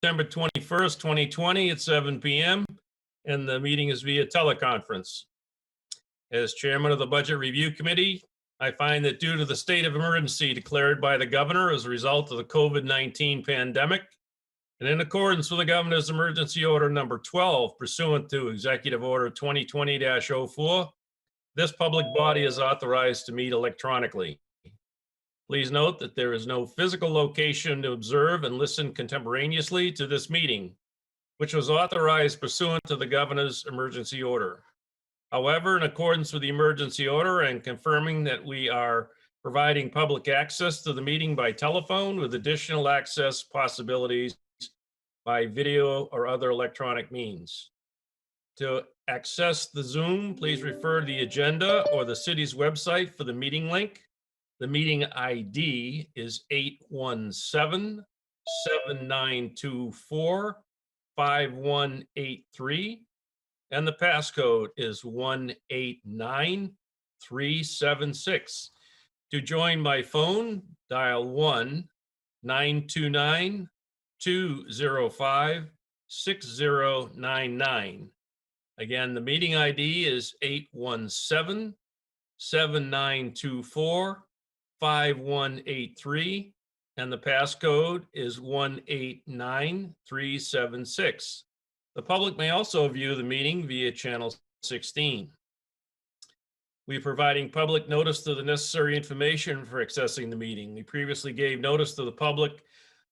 September 21st, 2020 at 7 p.m. and the meeting is via teleconference. As chairman of the Budget Review Committee, I find that due to the state of emergency declared by the governor as a result of the COVID-19 pandemic, and in accordance with the governor's emergency order number 12 pursuant to Executive Order 2020-04, this public body is authorized to meet electronically. Please note that there is no physical location to observe and listen contemporaneously to this meeting, which was authorized pursuant to the governor's emergency order. However, in accordance with the emergency order and confirming that we are providing public access to the meeting by telephone with additional access possibilities by video or other electronic means. To access the Zoom, please refer to the agenda or the city's website for the meeting link. The meeting ID is 817-7924-5183, and the passcode is 189376. To join by phone, dial 1-929-205-6099. Again, the meeting ID is 817-7924-5183, and the passcode is 189376. The public may also view the meeting via channel 16. We are providing public notice to the necessary information for accessing the meeting. We previously gave notice to the public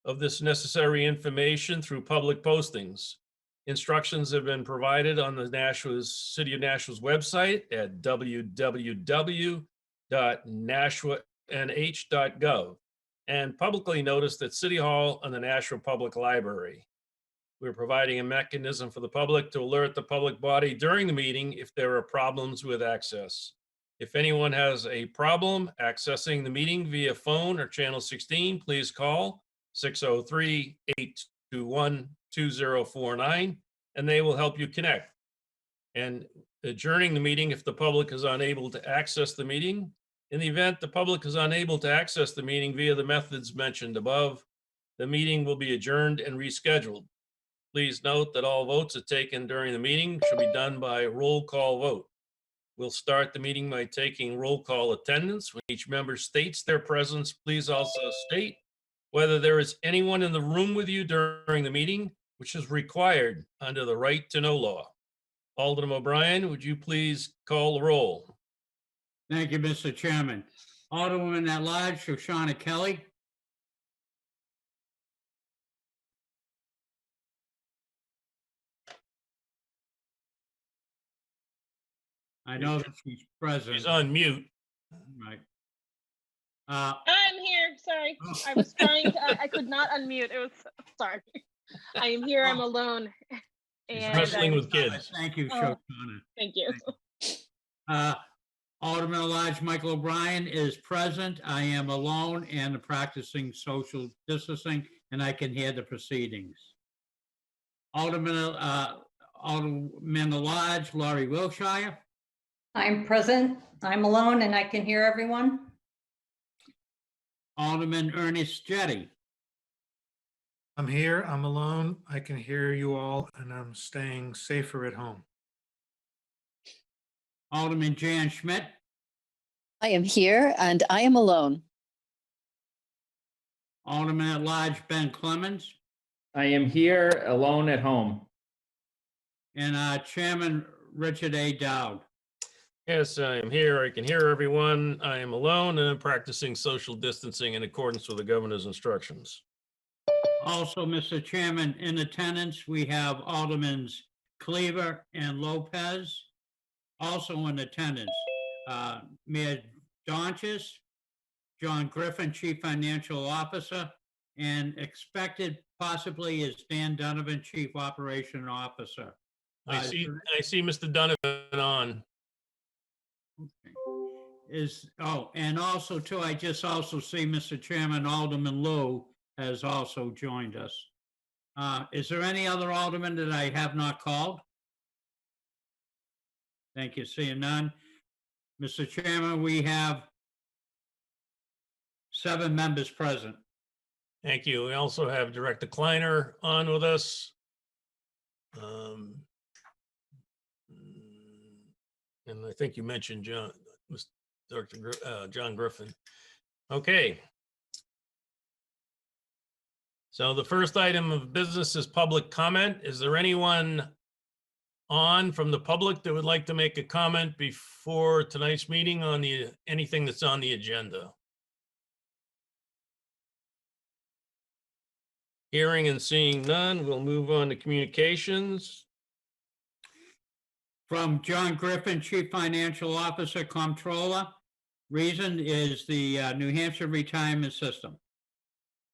of this necessary information through public postings. Instructions have been provided on the City of Nashua's website at www.nashua.nh.gov and publicly noticed at City Hall and the Nashua Public Library. We're providing a mechanism for the public to alert the public body during the meeting if there are problems with access. If anyone has a problem accessing the meeting via phone or channel 16, please call 603-821-2049 and they will help you connect. And adjourning the meeting if the public is unable to access the meeting. In the event the public is unable to access the meeting via the methods mentioned above, the meeting will be adjourned and rescheduled. Please note that all votes are taken during the meeting should be done by roll call vote. We'll start the meeting by taking roll call attendance. When each member states their presence, please also state whether there is anyone in the room with you during the meeting, which is required under the right to know law. Alderman O'Brien, would you please call the roll? Thank you, Mr. Chairman. Alderwoman at large, Shoshanna Kelly. I know that she's present. She's on mute. Right. I'm here. Sorry. I was trying to, I could not unmute. It was, sorry. I am here. I'm alone. She's wrestling with kids. Thank you, Shoshanna. Thank you. Alderman at large Michael O'Brien is present. I am alone and practicing social distancing, and I can hear the proceedings. Alderman at large Laurie Wilshire. I'm present. I'm alone and I can hear everyone. Alderman Ernest Jetty. I'm here. I'm alone. I can hear you all and I'm staying safer at home. Alderman Jan Schmidt. I am here and I am alone. Alderman at large Ben Clemons. I am here alone at home. And Chairman Richard A. Dowd. Yes, I am here. I can hear everyone. I am alone and I'm practicing social distancing in accordance with the governor's instructions. Also, Mr. Chairman, in attendance, we have Aldermans Cleaver and Lopez. Also in attendance, Mayor Donches, John Griffin, Chief Financial Officer, and expected possibly is Dan Donovan, Chief Operation Officer. I see Mr. Donovan on. Okay. And also too, I just also see Mr. Chairman, Alderman Lowe has also joined us. Is there any other alderman that I have not called? Thank you. Seeing none. Mr. Chairman, we have 7 members present. Thank you. We also have Director Kleiner on with us. And I think you mentioned John Griffin. Okay. So the first item of business is public comment. Is there anyone on from the public that would like to make a comment before tonight's meeting on anything that's on the agenda? Hearing and seeing none, we'll move on to communications. From John Griffin, Chief Financial Officer, Comptroller. Reason is the New Hampshire retirement system.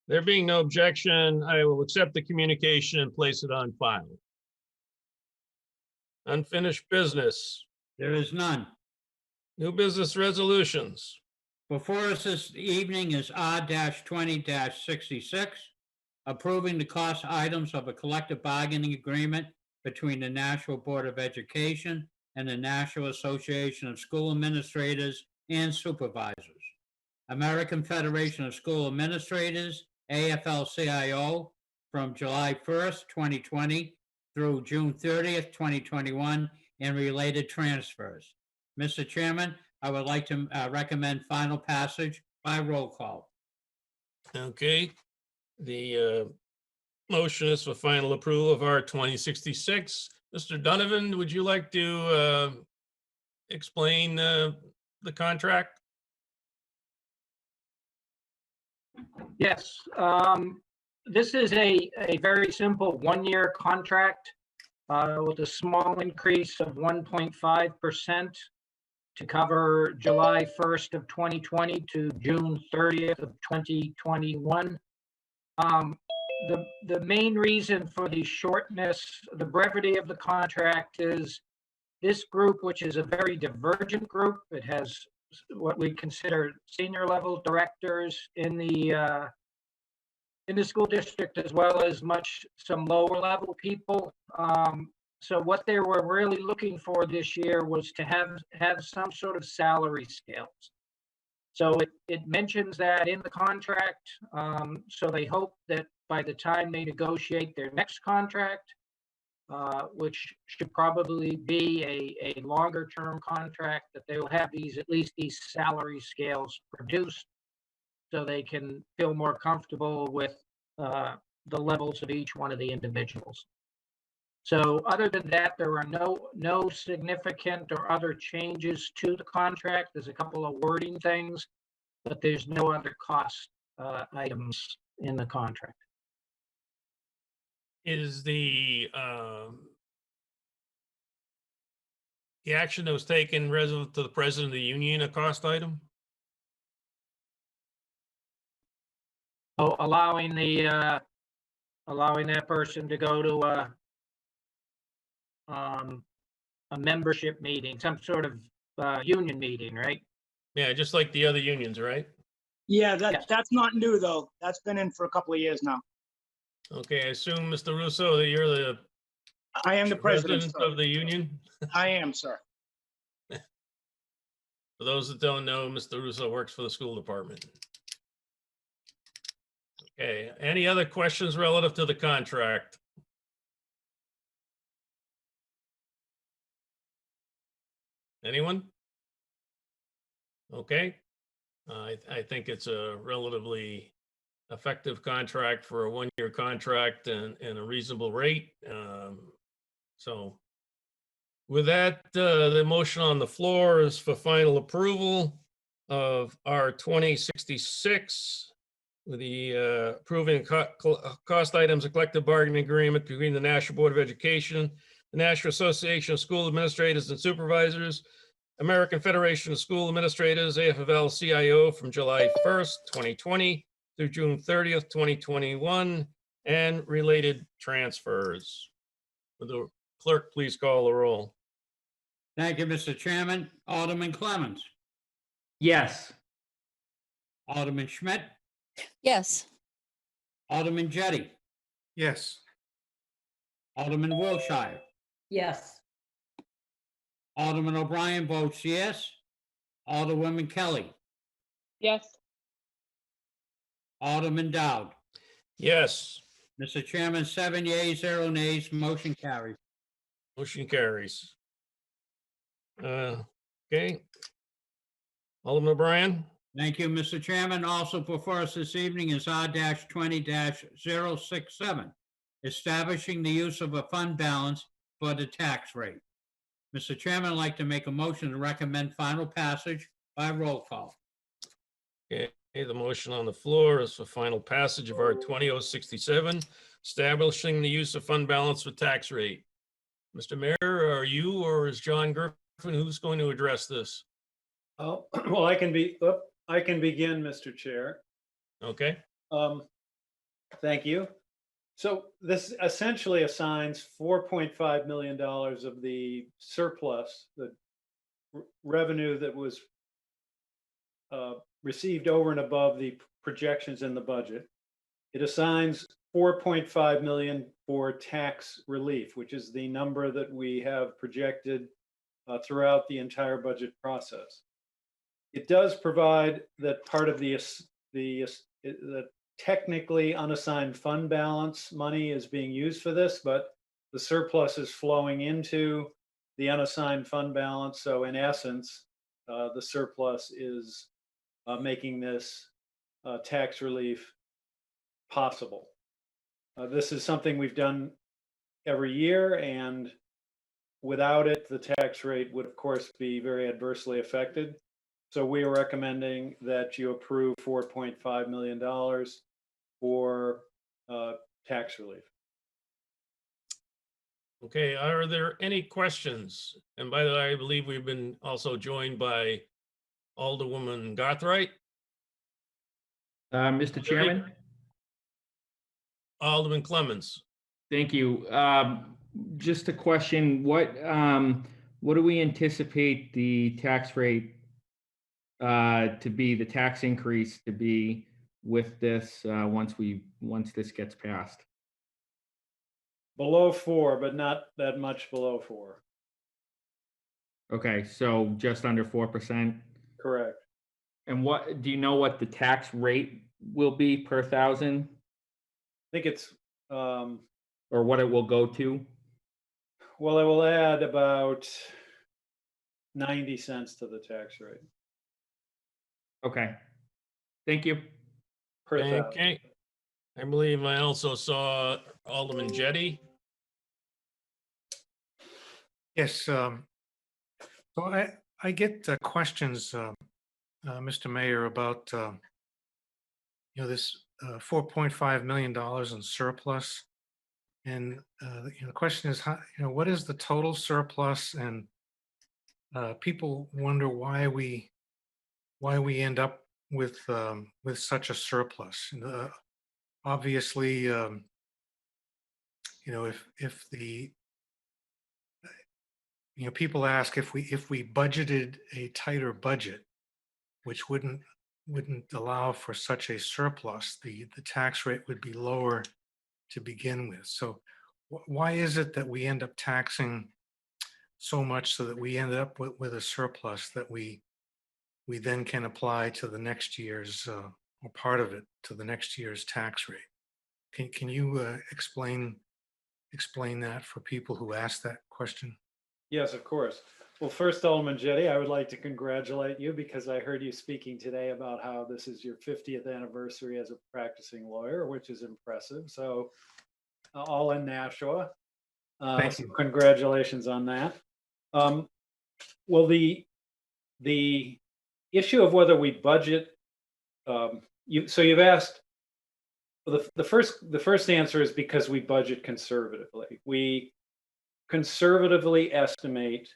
There being no objection, I will accept the communication and place it on file. Unfinished business, There is none. new business resolutions. Before us this evening is R-20-66, approving the cost items of a collective bargaining agreement between the National Board of Education and the National Association of School Administrators and Supervisors. American Federation of School Administrators, AFL-CIO, from July 1st, 2020 through June 30th, 2021, and related transfers. Mr. Chairman, I would like to recommend final passage by roll call. Okay, the motion is for final approval of R-2066. Mr. Donovan, would you like to explain the contract? Yes, this is a very simple one-year contract with a small increase of 1.5% to cover July 1st of 2020 to June 30th of 2021. The main reason for the shortness, the brevity of the contract is this group, which is a very divergent group. It has what we consider senior level directors in the school district, as well as some lower level people. So what they were really looking for this year was to have some sort of salary scales. So it mentions that in the contract. So they hope that by the time they negotiate their next contract, which should probably be a longer term contract, that they will have at least these salary scales produced so they can feel more comfortable with the levels of each one of the individuals. So other than that, there are no significant or other changes to the contract. There's a couple of wording things, but there's no other cost items in the contract. Is the action that was taken relative to the president of the union a cost item? Oh, allowing that person to go to a membership meeting, some sort of union meeting, right? Yeah, just like the other unions, right? Yeah, Yes. that's not new, though. That's been in for a couple of years now. Okay, I assume, Mr. Russo, that you're the I am the president, president of the union? I am, sir. For those that don't know, Mr. Russo works for the school department. Okay, any other questions relative to the contract? Anyone? Okay. I think it's a relatively effective contract for a one-year contract and a reasonable rate. So with that, the motion on the floor is for final approval of R-2066 with the approving cost items, a collective bargaining agreement between the National Board of Education, the National Association of School Administrators and Supervisors, American Federation of School Administrators, AFL-CIO, from July 1st, 2020 through June 30th, 2021, and related transfers. Will the clerk please call the roll? Thank you, Mr. Chairman. Alderman Clemons, Yes. Alderman Schmidt, Yes. Alderman Jettie, Yes. Alderman Wilshire, Yes. Alderman O'Brien votes yes. Alderwoman Kelly, Yes. Alderman Dowd, Yes, Mr. Chairman, 7 yeas, 0 nays, motion carries. motion carries. Okay. Alderman O'Brien? Thank you, Mr. Chairman. Also before us this evening is R-20-067, establishing the use of a fund balance for the tax rate. Mr. Chairman, I'd like to make a motion to recommend final passage by roll call. Okay, the motion on the floor is for final passage of R 20067, establishing the use of fund balance with tax rate. Mr. Mayor, are you or is John Griffin, who's going to address this? Oh, well, I can begin, Mr. Chair. Okay, Thank you. So this essentially assigns $4.5 million of the surplus, the revenue that was received over and above the projections in the budget. It assigns 4.5 million for tax relief, which is the number that we have projected throughout the entire budget process. It does provide that part of the technically unassigned fund balance money is being used for this, but the surplus is flowing into the unassigned fund balance. So in essence, the surplus is making this tax relief possible. This is something we've done every year, and without it, the tax rate would, of course, be very adversely affected. So we are recommending that you approve $4.5 million for tax relief. okay, are there any questions? And by the way, I believe we've been also joined by Alderwoman Gotthreit, Mr. Chairman, Alderman Clemons. thank you. Just a question, what do we anticipate the tax rate to be, the tax increase to be with this, once this gets passed? Below 4, but not that much below 4. Okay, so just under 4%. Correct. And what, do you know what the tax rate will be per thousand, I think it's, or what it will go to? well, it will add about 90 cents to the tax rate Okay, thank you. per thousand. Okay, I believe I also saw Alderman Jettie. Yes, so I get questions, Mr. Mayor, about, this $4.5 million in surplus. And, the question is, how, what is the total surplus? And people wonder why we end up with such a surplus. Obviously, if the people ask if we budgeted a tighter budget, which wouldn't allow for such a surplus, the tax rate would be lower to begin with. So why is it that we end up taxing so much so that we end up with a surplus that we then can apply to the next year's, or part of it to the next year's tax rate? Can you explain that for people who ask that question? Yes, of course. Well, first, Alderman Jettie, I would like to congratulate you because I heard you speaking today about how this is your 50th anniversary as a practicing lawyer, which is impressive. So all in Nashua. Thank So you. congratulations on that. Well, the issue of whether we budget, you've asked, the first answer is because we budget conservatively. We conservatively estimate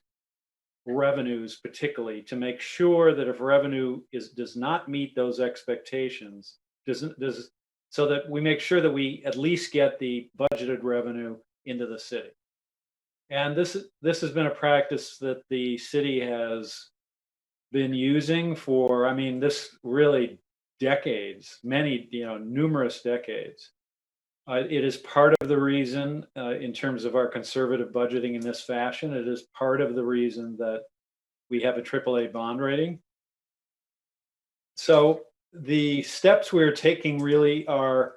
revenues, particularly to make sure that if revenue does not meet those expectations, so that we make sure that we at least get the budgeted revenue into the city. And this has been a practice that the city has been using for, I mean, this really decades, many, numerous decades. It is part of the reason, in terms of our conservative budgeting in this fashion, it is part of the reason that we have a AAA bond rating. So the steps we're taking really are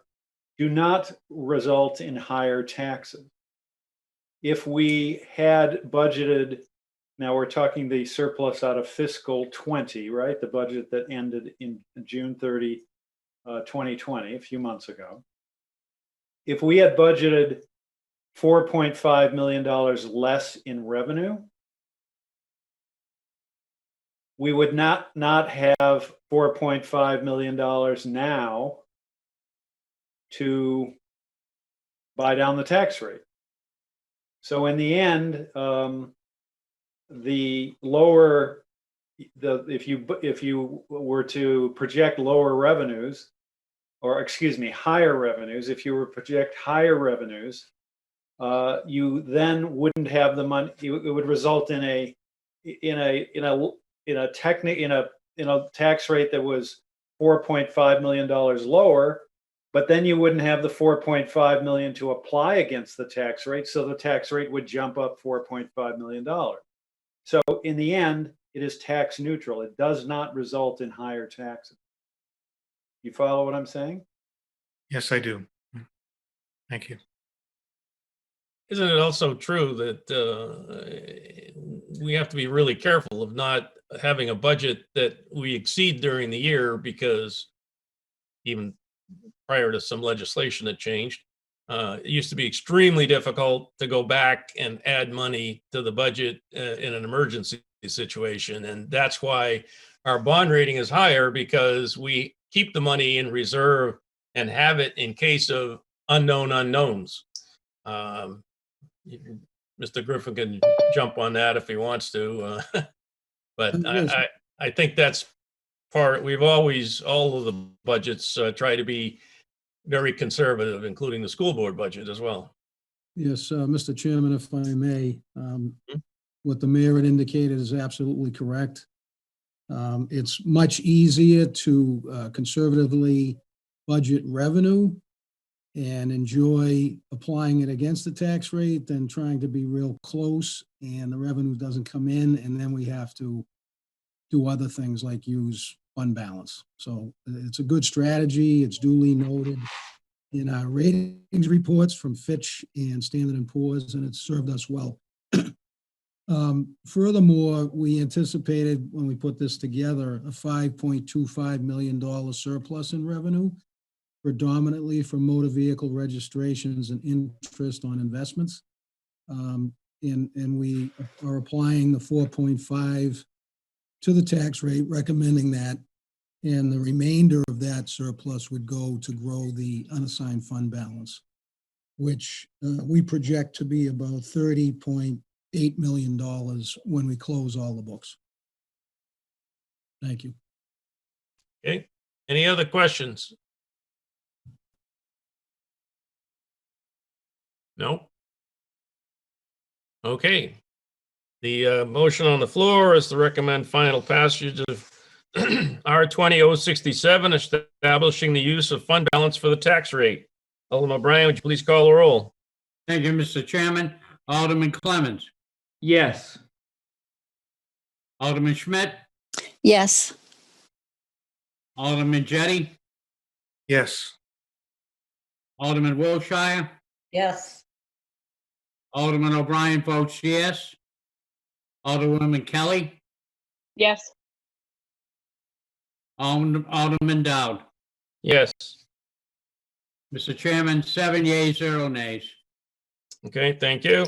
do not result in higher taxes. If we had budgeted, now we're talking the surplus out of fiscal 20, right? The budget that ended in June 30, 2020, a few months ago. If we had budgeted $4.5 million less in revenue, we would not have $4.5 million now to buy down the tax rate. So in the end, if you were to project lower revenues, or excuse me, higher revenues, if you were to project higher revenues, you then wouldn't have the money. It would result in a tax rate that was $4.5 million lower, but then you wouldn't have the 4.5 million to apply against the tax rate, so the tax rate would jump up $4.5 million. So in the end, it is tax neutral. It does not result in higher taxes. You follow what I'm saying? Yes, I do. Thank you. Isn't it also true that we have to be really careful of not having a budget that we exceed during the year, because even prior to some legislation that changed, it used to be extremely difficult to go back and add money to the budget in an emergency situation. And that's why our bond rating is higher, because we keep the money in reserve and have it in case of unknown unknowns. Mr. Griffin can jump on that if he wants to, but I think that's part. We've always, all of the budgets try to be very conservative, including the school board budget as well. Yes, Mr. Chairman, if I may, what the mayor had indicated is absolutely correct. It's much easier to conservatively budget revenue and enjoy applying it against the tax rate than trying to be real close and the revenue doesn't come in, and then we have to do other things like use fund balance. So it's a good strategy. It's duly noted in our ratings reports from Fitch and Standard & Poor's, and it's served us well. Furthermore, we anticipated when we put this together a $5.25 million surplus in revenue, predominantly from motor vehicle registrations and interest on investments. And we are applying the 4.5 to the tax rate, recommending that, and the remainder of that surplus would go to grow the unassigned fund balance, which we project to be about $30.8 million when we close all the books. Thank you. Okay, any other questions? No? Okay. The motion on the floor is to recommend final passage of R20-067, establishing the use of fund balance for the tax rate. Alderman O'Brien, would you please call the roll? Thank you, Mr. Chairman. Alderman Clemons, Yes. Alderman Schmidt, Yes. Alderman Jettie, Yes. Alderman Wilshire, Yes, Alderman O'Brien votes yes. Alderwoman Kelly, Yes. Alderman Dowd. Yes. Mr. Chairman, 7 yeas, 0 nays. Okay, thank you.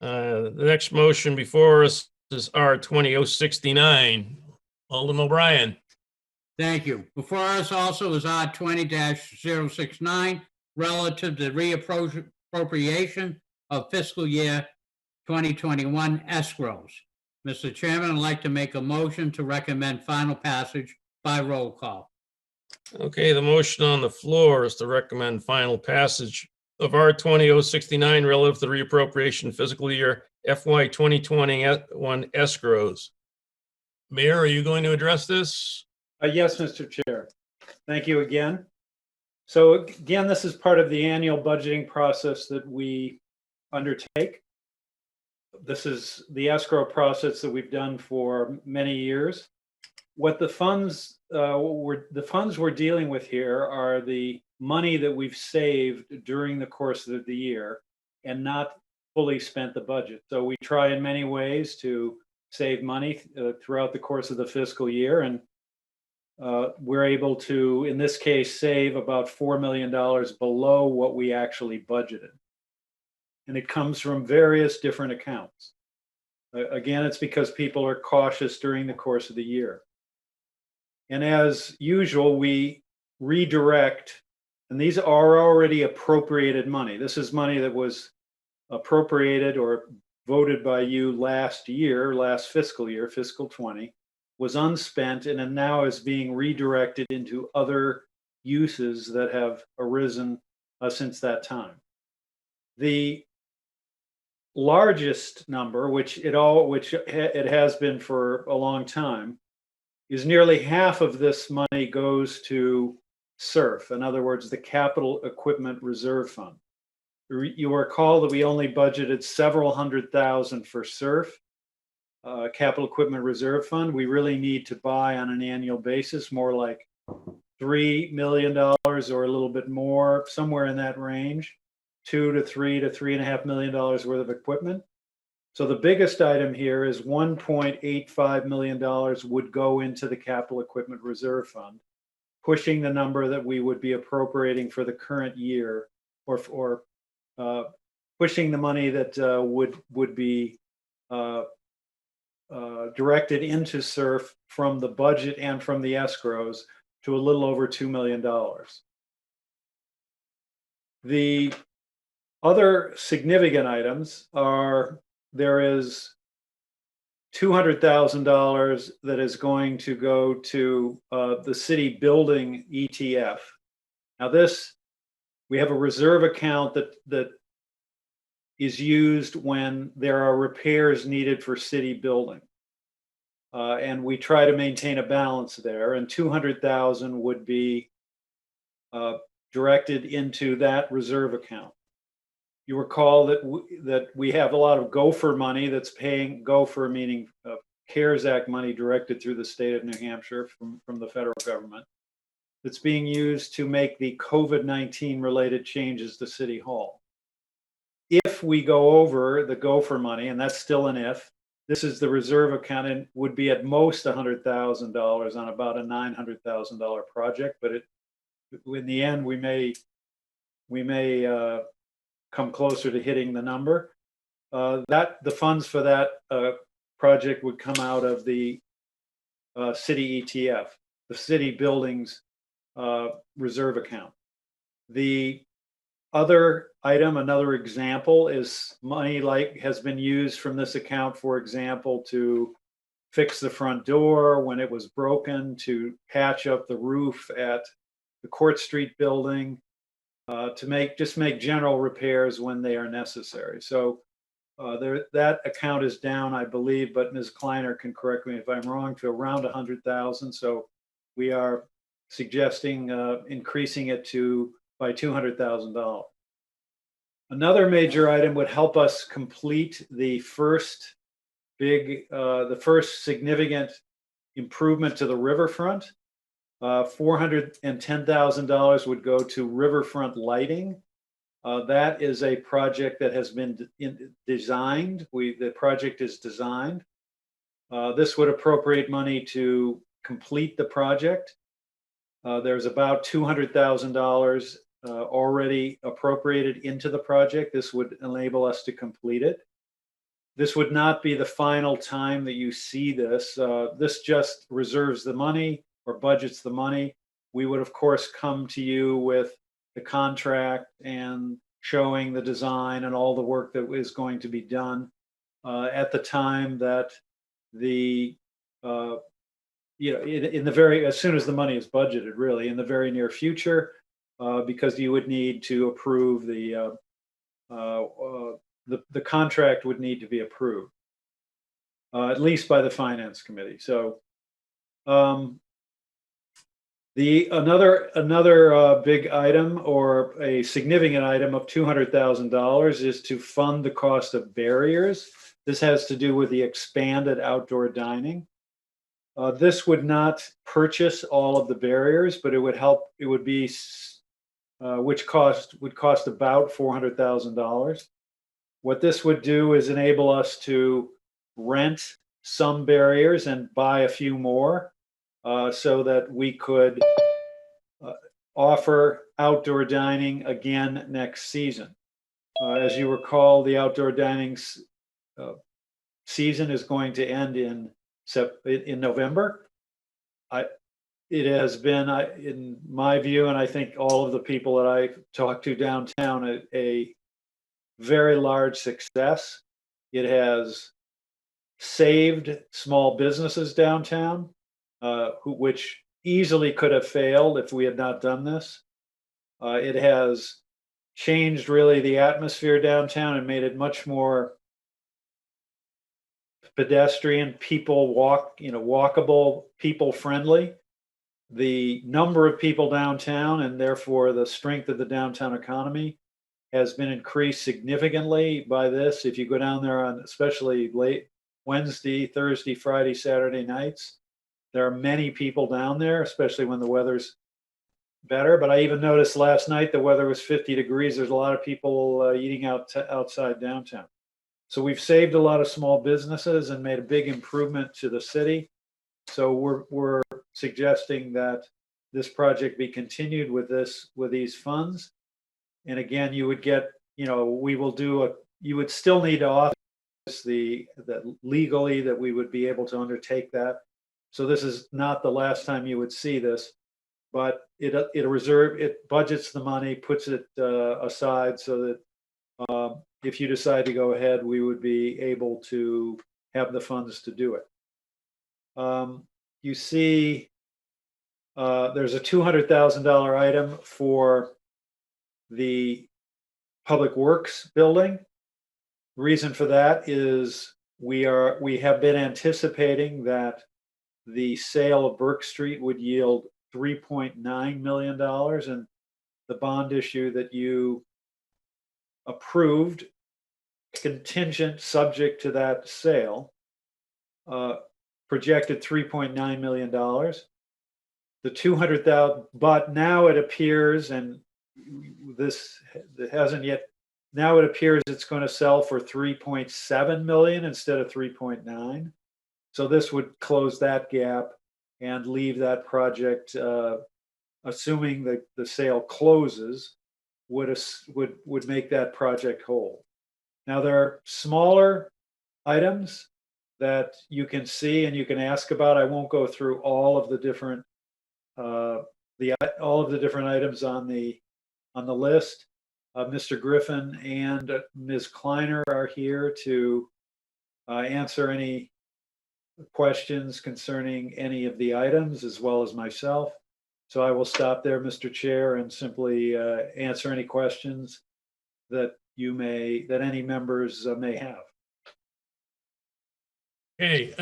The next motion before us is R20-069. Alderman O'Brien. Thank you. Before us also is R20-069, relative to reappropriation of fiscal year 2021 escrows. Mr. Chairman, I'd like to make a motion to recommend final passage by roll call. Okay, the motion on the floor is to recommend final passage of R20-069 relative to the reappropriation fiscal year FY 2021 escrows. Mayor, are you going to address this? Yes, Mr. Chair. Thank you again. So again, this is part of the annual budgeting process that we undertake. This is the escrow process that we've done for many years. What the funds we're dealing with here are the money that we've saved during the course of the year and not fully spent the budget. So we try in many ways to save money throughout the course of the fiscal year. And we're able to, in this case, save about $4 million below what we actually budgeted. And it comes from various different accounts. Again, it's because people are cautious during the course of the year. And as usual, we redirect, and these are already appropriated money. This is money that was appropriated or voted by you last year, last fiscal year, fiscal 20, was unspent and now is being redirected into other uses that have arisen since that time. The largest number, which it has been for a long time, is nearly half of this money goes to SURF. In other words, the Capital Equipment Reserve Fund. You recall that we only budgeted several $100,000 for SURF, Capital Equipment Reserve Fund. We really need to buy on an annual basis more like $3 million or a little bit more, somewhere in that range, $2 to $3 to $3.5 million worth of equipment. So the biggest item here is $1.85 million would go into the Capital Equipment Reserve Fund, pushing the number that we would be appropriating for the current year, or pushing the money that would be directed into SURF from the budget and from the escrows to a little over $2 million. The other significant items are, there is $200,000 that is going to go to the city building ETF. Now this, we have a reserve account that is used when there are repairs needed for city building. And we try to maintain a balance there, and $200,000 would be directed into that reserve account. You recall that we have a lot of gopher money that's paying, gopher meaning CARES Act money directed through the state of New Hampshire from the federal government, that's being used to make the COVID-19 related changes to City Hall. If we go over the gopher money, and that's still an if, this is the reserve account and would be at most $100,000 on about a $900,000 project, but in the end, we may come closer to hitting the number. The funds for that project would come out of the city ETF, the city buildings reserve account. The other item, another example, is money like has been used from this account, for example, to fix the front door when it was broken, to patch up the roof at the Court Street building, to make general repairs when they are necessary. So that account is down, I believe, but Ms. Kleiner can correct me if I'm wrong, to around 100,000. So we are suggesting increasing it by $200,000. Another major item would help us complete the first significant improvement to the riverfront. $410,000 would go to riverfront lighting. That is a project that has been designed. The project is designed. This would appropriate money to complete the project. There's about $200,000 already appropriated into the project. This would enable us to complete it. This would not be the final time that you see this. This just reserves the money or budgets the money. We would, of course, come to you with the contract and showing the design and all the work that is going to be done at the time that as soon as the money is budgeted, really, in the very near future, because you would need to approve the contract would need to be approved, at least by the Finance Committee. So another big item, or a significant item of $200,000, is to fund the cost of barriers. This has to do with the expanded outdoor dining. This would not purchase all of the barriers, but it would help. It would be which would cost about $400,000. What this would do is enable us to rent some barriers and buy a few more, so that we could offer outdoor dining again next season. As you recall, the outdoor dining season is going to end in November. It has been, in my view, and I think all of the people that I talked to downtown, a very large success. It has saved small businesses downtown, which easily could have failed if we had not done this. It has changed really the atmosphere downtown and made it much more pedestrian, walkable, people friendly. The number of people downtown and therefore the strength of the downtown economy has been increased significantly by this. If you go down there on especially late Wednesday, Thursday, Friday, Saturday nights, there are many people down there, especially when the weather's better. But I even noticed last night the weather was 50 degrees. There's a lot of people eating outside downtown. So we've saved a lot of small businesses and made a big improvement to the city. So we're suggesting that this project be continued with these funds. And again, you would get, you would still need to authorize that legally that we would be able to undertake that. So this is not the last time you would see this, but it budgets the money, puts it aside so that if you decide to go ahead, we would be able to have the funds to do it. You see, there's a $200,000 item for the Public Works building. Reason for that is we have been anticipating that the sale of Burke Street would yield $3.9 million, and the bond issue that you approved, contingent subject to that sale, projected $3.9 million. The 200,000, but now it appears, and this hasn't yet, now it appears it's going to sell for 3.7 million instead of 3.9. So this would close that gap and leave that project, assuming that the sale closes, would make that project whole. Now there are smaller items that you can see and you can ask about. I won't go through all of the different items on the list. Mr. Griffin and Ms. Kleiner are here to answer any questions concerning any of the items, as well as myself. So I will stop there, Mr. Chair, and simply answer any questions that any members may have. Okay,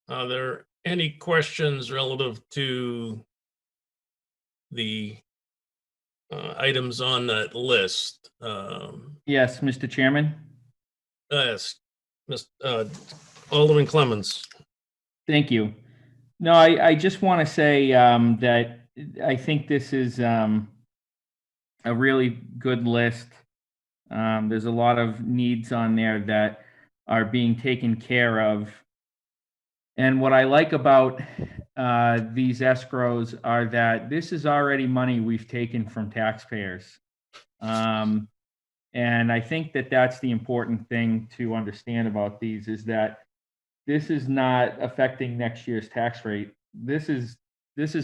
are there any questions relative to the items on that list? Yes, Mr. Chairman. Yes, Alderman Clemons. Thank you. No, I just want to say that I think this is a really good list. There's a lot of needs on there that are being taken care of. And what I like about these escrows are that this is already money we've taken from taxpayers. And I think that that's the important thing to understand about these, is that this is not affecting next year's tax rate. This is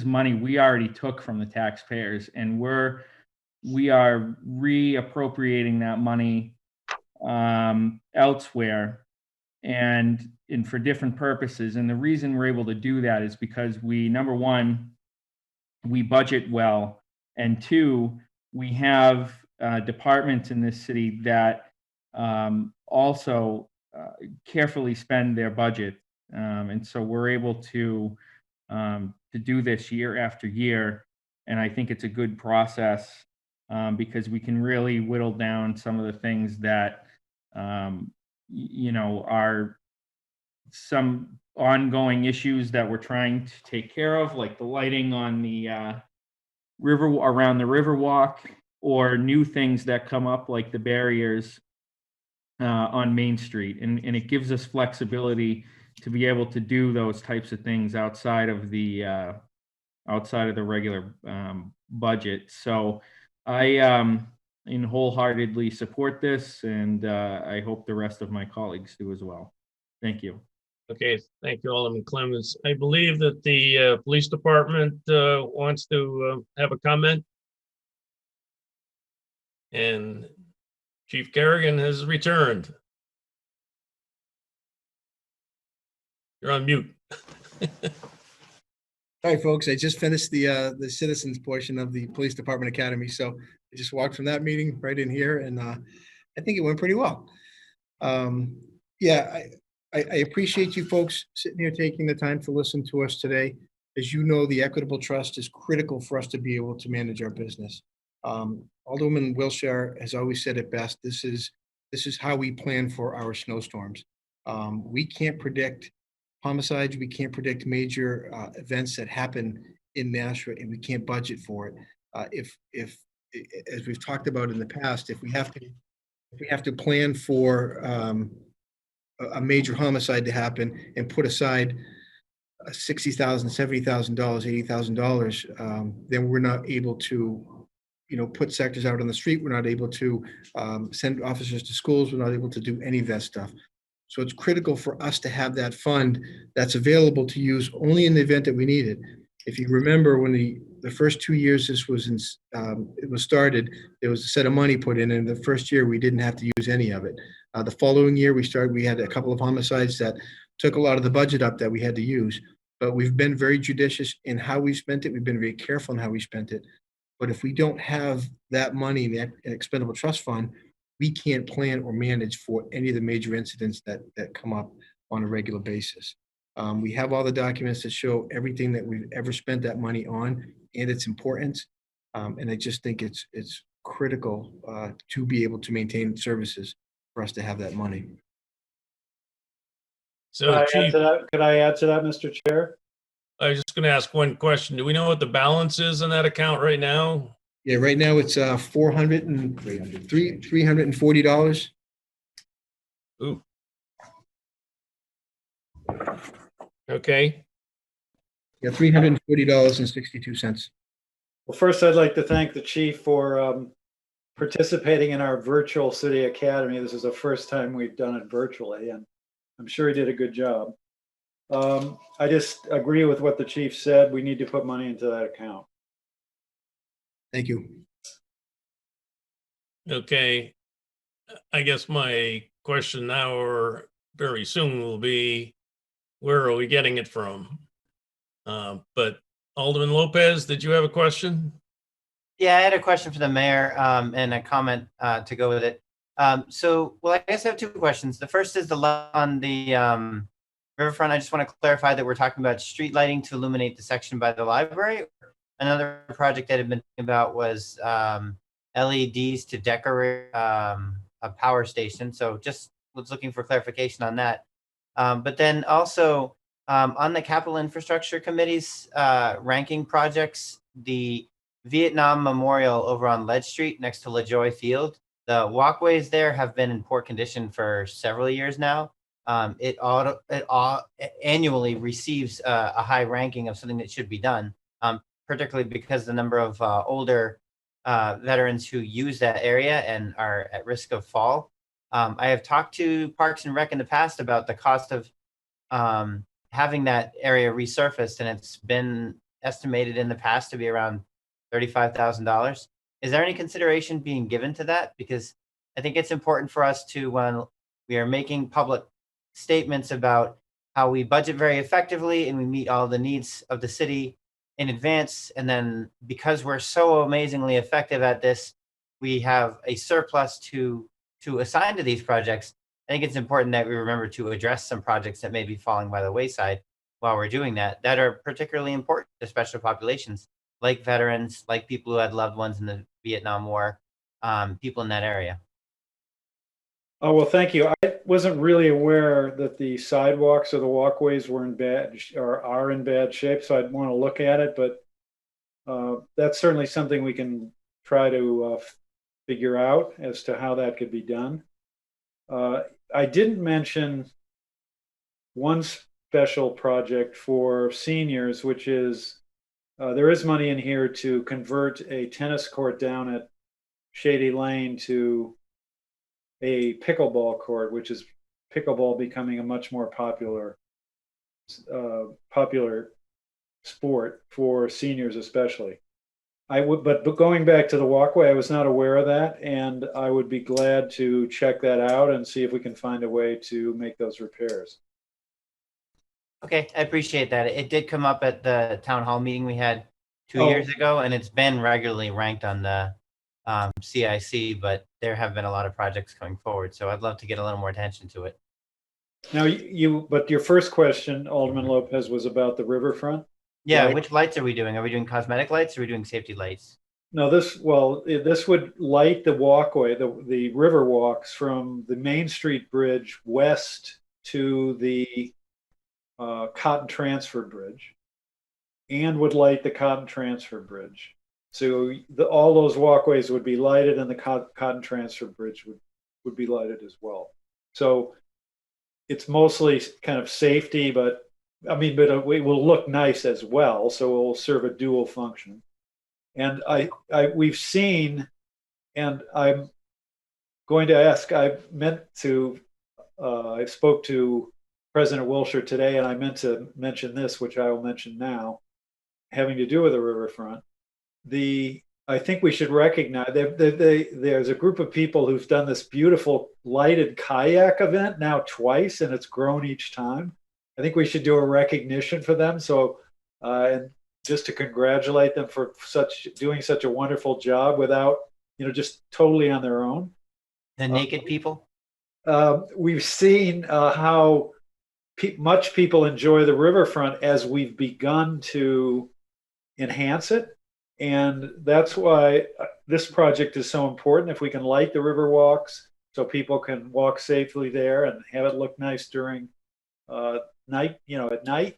money we already took from the taxpayers, and we are reappropriating that money elsewhere and for different purposes. And the reason we're able to do that is because number one, we budget well, and two, we have departments in this city that also carefully spend their budget, and so we're able to do this year after year. And I think it's a good process because we can really whittle down some of the things that are some ongoing issues that we're trying to take care of, like the lighting on the around the Riverwalk, or new things that come up like the barriers on Main Street. And it gives us flexibility to be able to do those types of things outside of the regular budget. So I wholeheartedly support this, and I hope the rest of my colleagues do as well. Thank you. Okay, thank you, Alderman Clemens. I believe that the police department wants to have a comment. And Chief Kerrigan has returned. You're on mute. Hi, folks. I just finished the citizens portion of the Police Department Academy, so I just walked from that meeting right in here, and I think it went pretty well. Yeah, I appreciate you folks sitting here taking the time to listen to us today. As you know, the equitable trust is critical for us to be able to manage our business. Alderman Wilshire has always said it best. This is how we plan for our snowstorms. We can't predict homicides. We can't predict major events that happen in Nashua, and we can't budget for it. If as we've talked about in the past, if we have to plan for a major homicide to happen and put aside $60,000, $70,000, $80,000, then we're not able to, put sectors out on the street. We're not able to send officers to schools. We're not able to do any of that stuff. So it's critical for us to have that fund that's available to use only in the event that we need it. If you remember, when the first 2 years this was it was started, there was a set of money put in, and the first year we didn't have to use any of it. The following year we had a couple of homicides that took a lot of the budget up that we had to use, but we've been very judicious in how we spent it. We've been very careful in how we spent it. But if we don't have that money in the expendable trust fund, we can't plan or manage for any of the major incidents that come up on a regular basis. We have all the documents that show everything that we've ever spent that money on and its importance. And I just think it's critical to be able to maintain services for us to have that money. So, Chief, Could I add to that, Mr. Chair? I was just going to ask one question. Do we know what the balance is in that account right now? Yeah, right now it's $340. Ooh. Okay. Yeah, $340.62. Well, first, I'd like to thank the chief for participating in our virtual city academy. This is the first time we've done it virtually, and I'm sure he did a good job. I just agree with what the chief said. We need to put money into that account. Thank you. Okay. I guess my question now or very soon will be, where are we getting it from? But Alderman Lopez, did you have a question? Yeah, I had a question for the mayor and a comment to go with it. So, well, I guess I have two questions. The first is on the riverfront. I just want to clarify that we're talking about street lighting to illuminate the section by the library. Another project that I've been thinking about was LEDs to decorate a power station. So just was looking for clarification on that. But then also on the capital infrastructure committee's ranking projects, the Vietnam Memorial over on Lead Street next to LaJoy Field, the walkways there have been in poor condition for several years now. It annually receives a high ranking of something that should be done, particularly because the number of older veterans who use that area and are at risk of fall. I have talked to Parks and Rec in the past about the cost of having that area resurfaced, and it's been estimated in the past to be around $35,000. Is there any consideration being given to that? Because I think it's important for us to, when we are making public statements about how we budget very effectively and we meet all the needs of the city in advance, and then because we're so amazingly effective at this, we have a surplus to assign to these projects. I think it's important that we remember to address some projects that may be falling by the wayside while we're doing that are particularly important to special populations, like veterans, like people who had loved ones in the Vietnam War, people in that area. Oh, well, thank you. I wasn't really aware that the sidewalks or the walkways were in bad or are in bad shape, so I'd want to look at it. But that's certainly something we can try to figure out as to how that could be done. I didn't mention one special project for seniors, which is there is money in here to convert a tennis court down at Shady Lane to a pickleball court, which is pickleball becoming a much more popular sport for seniors especially. But going back to the walkway, I was not aware of that, and I would be glad to check that out and see if we can find a way to make those repairs. Okay, I appreciate that. It did come up at the town hall meeting we had 2 Oh. years ago, and it's been regularly ranked on the CIC, but there have been a lot of projects coming forward, so I'd love to get a little more attention to it. Now, but your first question, Alderman Lopez, was about the riverfront. Yeah, Right. which lights are we doing? Are we doing cosmetic lights or are we doing safety lights? No, this would light the walkway, the river walks from the Main Street Bridge west to the Cotton Transfer Bridge, and would light the Cotton Transfer Bridge. So all those walkways would be lighted, and the Cotton Transfer Bridge would be lighted as well. So it's mostly kind of safety, but it will look nice as well. So it will serve a dual function. And we've seen, and I'm going to ask, I spoke to President Wilshire today, and I meant to mention this, which I will mention now, having to do with the riverfront. I think we should recognize there's a group of people who've done this beautiful lighted kayak event now twice, and it's grown each time. I think we should do a recognition for them. So, and just to congratulate them for doing such a wonderful job without, just totally on their own. The naked people? We've seen how much people enjoy the riverfront as we've begun to enhance it. And that's why this project is so important. If we can light the river walks so people can walk safely there and have it look nice during night, at night,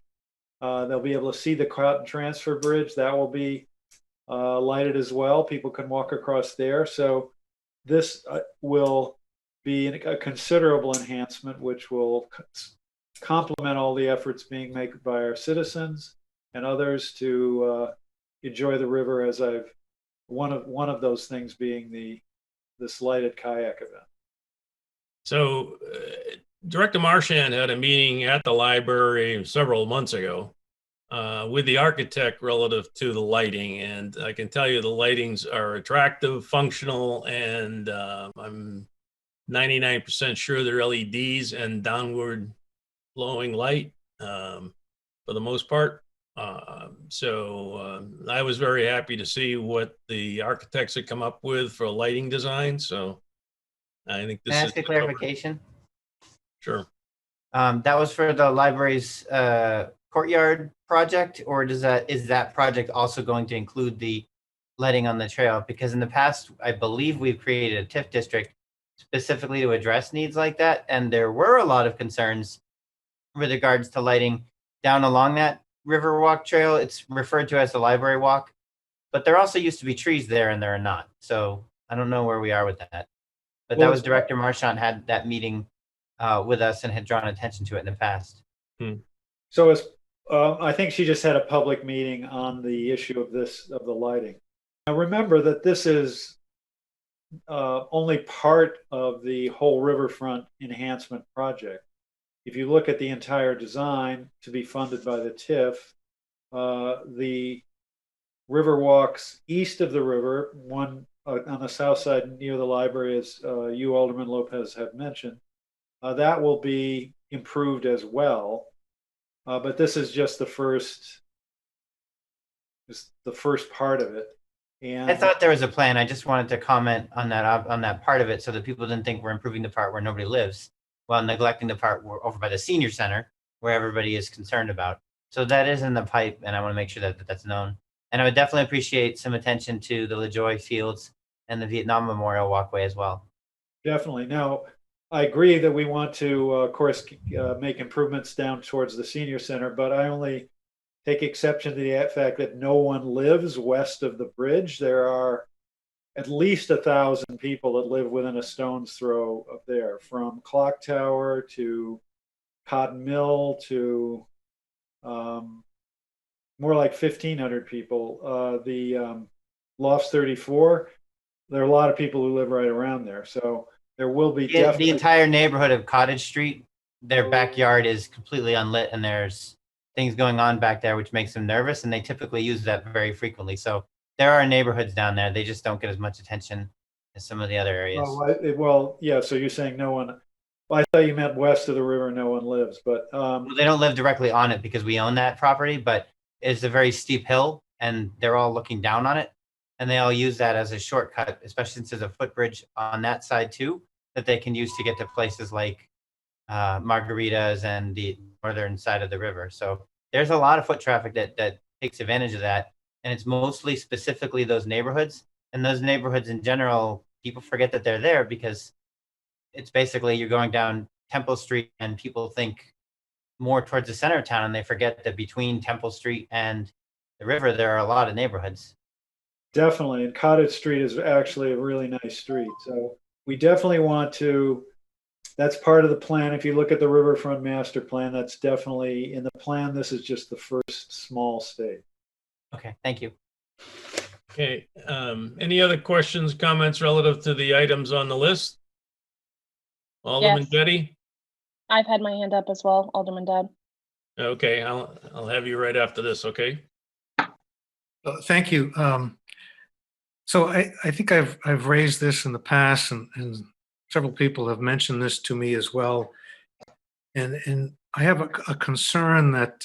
they'll be able to see the Cotton Transfer Bridge. That will be lighted as well. People can walk across there. So this will be a considerable enhancement, which will complement all the efforts being made by our citizens and others to enjoy the river, as one of those things being this lighted kayak event. So Director Marchand had a meeting at the library several months ago with the architect relative to the lighting. And I can tell you the lightings are attractive, functional, and I'm 99% sure they're LEDs and downward blowing light for the most part. So I was very happy to see what the architects had come up with for a lighting design. So I think this Can I is ask a clarification? Sure. That was for the library's courtyard project, or is that project also going to include the lighting on the trail? Because in the past, I believe we've created a TIF district specifically to address needs like that, and there were a lot of concerns with regards to lighting down along that Riverwalk trail. It's referred to as the library walk, but there also used to be trees there, and there are not. So I don't know where we are with that. But that was Director Marchand had that meeting with us and had drawn attention to it in the past. So I think she just had a public meeting on the issue of the lighting. Now remember that this is only part of the whole riverfront enhancement project. If you look at the entire design to be funded by the TIF, the river walks east of the river, one on the south side near the library, as you, Alderman Lopez, have mentioned, that will be improved as well. But this is just the first part of it. And I thought there was a plan. I just wanted to comment on that part of it so that people didn't think we're improving the part where nobody lives while neglecting the part over by the senior center where everybody is concerned about. So that is in the pipe, and I want to make sure that that's known. And I would definitely appreciate some attention to the LaJoy Fields and the Vietnam Memorial Walkway as well. Definitely. Now, I agree that we want to, of course, make improvements down towards the senior center, but I only take exception to the fact that no one lives west of the bridge. There are at least 1,000 people that live within a stone's throw of there, from Clock Tower to Cotton Mill to more like 1,500 people. The Lofts 34, there are a lot of people who live right around there. So there will be The entire neighborhood of Cottage Street, their backyard is completely unlit and there's things going on back there, which makes them nervous. And they typically use that very frequently. So there are neighborhoods down there. They just don't get as much attention as some of the other areas. Well, yeah. So you're saying no one, well, I thought you meant west of the river, no one lives, but Well, they don't live directly on it because we own that property, but it's a very steep hill and they're all looking down on it. And they all use that as a shortcut, especially since there's a footbridge on that side too, that they can use to get to places like Margaritas and the northern side of the river. So there's a lot of foot traffic that takes advantage of that. And it's mostly specifically those neighborhoods. And those neighborhoods in general, people forget that they're there because it's basically you're going down Temple Street and people think more towards the center of town and they forget that between Temple Street and the river, there are a lot of neighborhoods. definitely. And Cottage Street is actually a really nice street. So we definitely want to, that's part of the plan. If you look at the Riverfront Master Plan, that's definitely in the plan. This is just the first small stage. Okay, thank you. Okay, any other questions, comments relative to the items on the list? Alderman Yes. Betty? I've had my hand up as well, Alderman Dodd. Okay, I'll have you right after this, okay? Thank you. So I think I've raised this in the past, and several people have mentioned this to me as well. And I have a concern that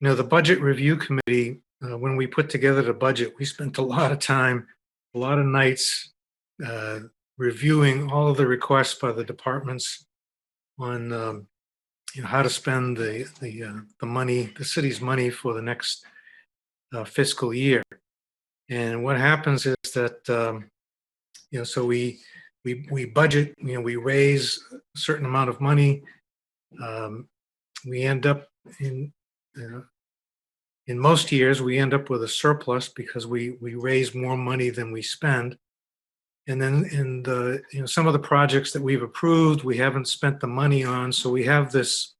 the Budget Review Committee, when we put together the budget, we spent a lot of time, a lot of nights reviewing all of the requests by the departments on how to spend the money, the city's money for the next fiscal year. And what happens is that so we budget, we raise a certain amount of money. We end up in most years we end up with a surplus because we raise more money than we spend. And then in the some of the projects that we've approved, we haven't spent the money on, so we have this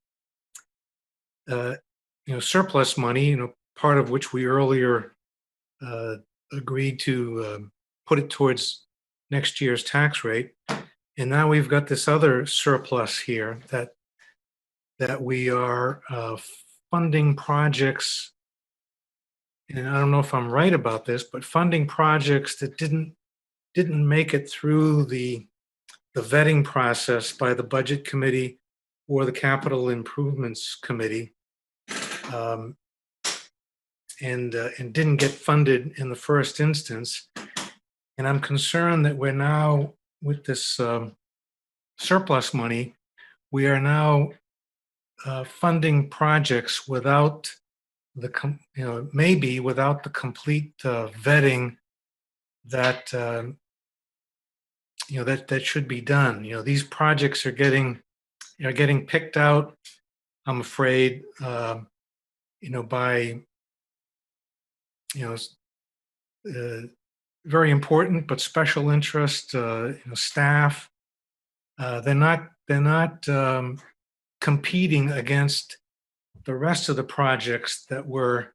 surplus money, part of which we earlier agreed to put it towards next year's tax rate. And now we've got this other surplus here that we are funding projects, and I don't know if I'm right about this, but funding projects that didn't make it through the vetting process by the Budget Committee or the Capital Improvements Committee, and didn't get funded in the first instance. And I'm concerned that we're now, with this surplus money, we are now funding projects without maybe without the complete vetting that that should be done. These projects are getting picked out, I'm afraid, by very important but special interest staff. They're not competing against the rest of the projects that were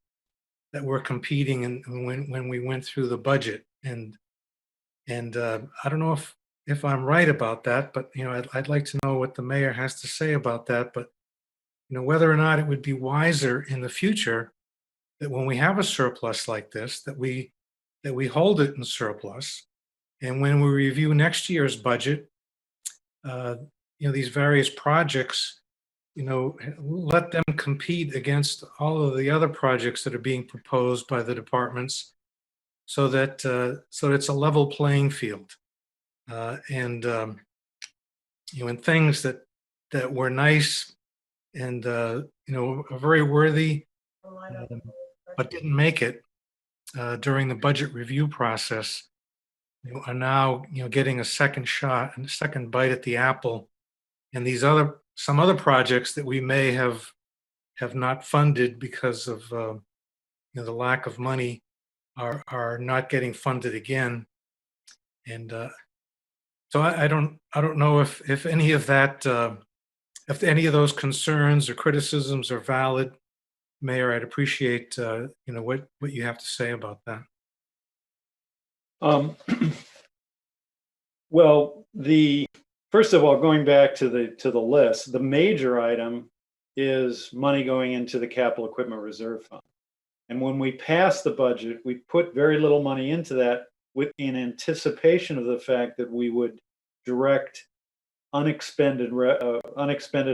competing when we went through the budget. And I don't know if I'm right about that, but I'd like to know what the mayor has to say about that. But whether or not it would be wiser in the future that when we have a surplus like this, that we hold it in surplus, and when we review next year's budget, these various projects, let them compete against all of the other projects that are being proposed by the departments, so that it's a level playing field, and things that were nice and are very worthy, but didn't make it during the budget review process, are now getting a second shot and a second bite at the apple. And some other projects that we may have have not funded because of the lack of money are not getting funded again. And so I don't know if any of that, if any of those concerns or criticisms are valid. Mayor, I'd appreciate what you have to say about that. Well, first of all, going back to the list, the major item is money going into the capital equipment reserve fund. And when we passed the budget, we put very little money into that in anticipation of the fact that we would direct unexpended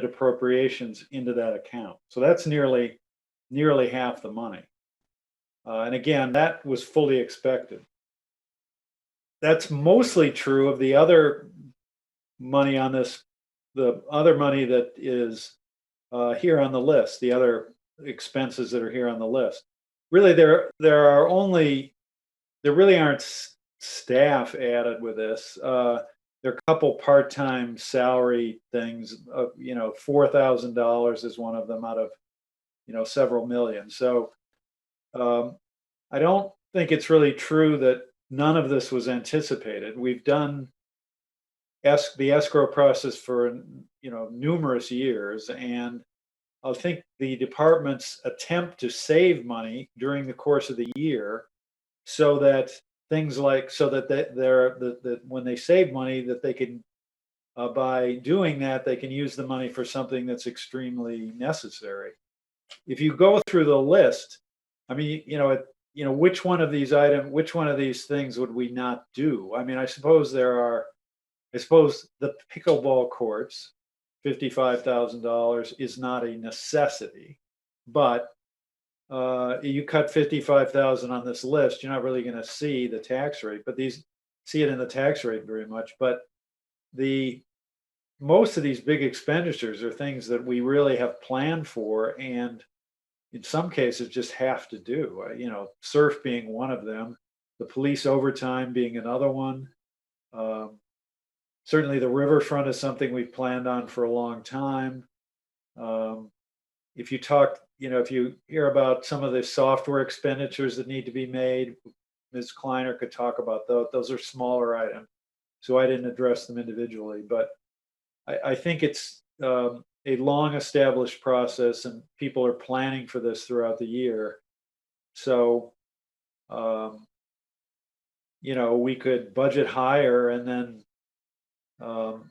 appropriations into that account. So that's nearly half the money. And again, that was fully expected. That's mostly true of the other money on this, the other money that is here on the list, the other expenses that are here on the list. Really, there really aren't staff added with this. There are a couple part-time salary things. $4,000 is one of them out of several million. So I don't think it's really true that none of this was anticipated. We've done the escrow process for numerous years, and I think the department's attempt to save money during the course of the year, so that when they save money, that they can, by doing that, they can use the money for something that's extremely necessary. If you go through the list, I mean, which one of these things would we not do? I mean, I suppose the pickleball courts, $55,000 is not a necessity, but you cut 55,000 on this list, you're not really going to see the tax rate, but see it in the tax rate very much. But most of these big expenditures are things that we really have planned for, and in some cases just have to do. Surf being one of them, the police overtime being another one. Certainly the riverfront is something we've planned on for a long time. If you hear about some of the software expenditures that need to be made, Ms. Kleiner could talk about those. Those are smaller items, so I didn't address them individually. But I think it's a long established process, and people are planning for this throughout the year. So, we could budget higher and then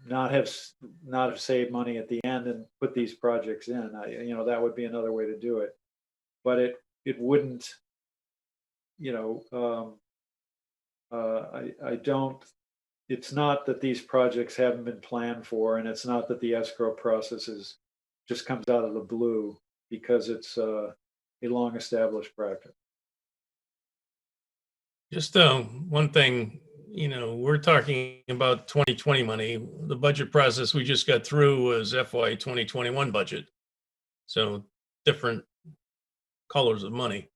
not have saved money at the end and put these projects in. That would be another way to do it, but it wouldn't. I don't. It's not that these projects haven't been planned for, and it's not that the escrow process just comes out of the blue, because it's a long established practice. Just one thing, we're talking about 2020 money. The budget process we just got through was FY 2021 budget. So different colors of money.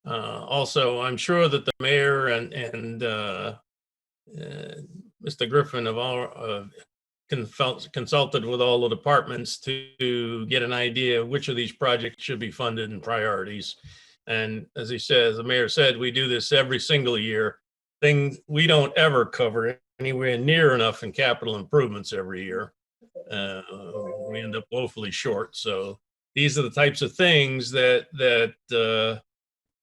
Also, I'm sure that the mayor and Mr. Griffin have all consulted with all the departments to get an idea of which of these projects should be funded and priorities. And as the mayor said, we do this every single year. We don't ever cover anywhere near enough in capital improvements every year. We end up woefully short. So these are the types of things that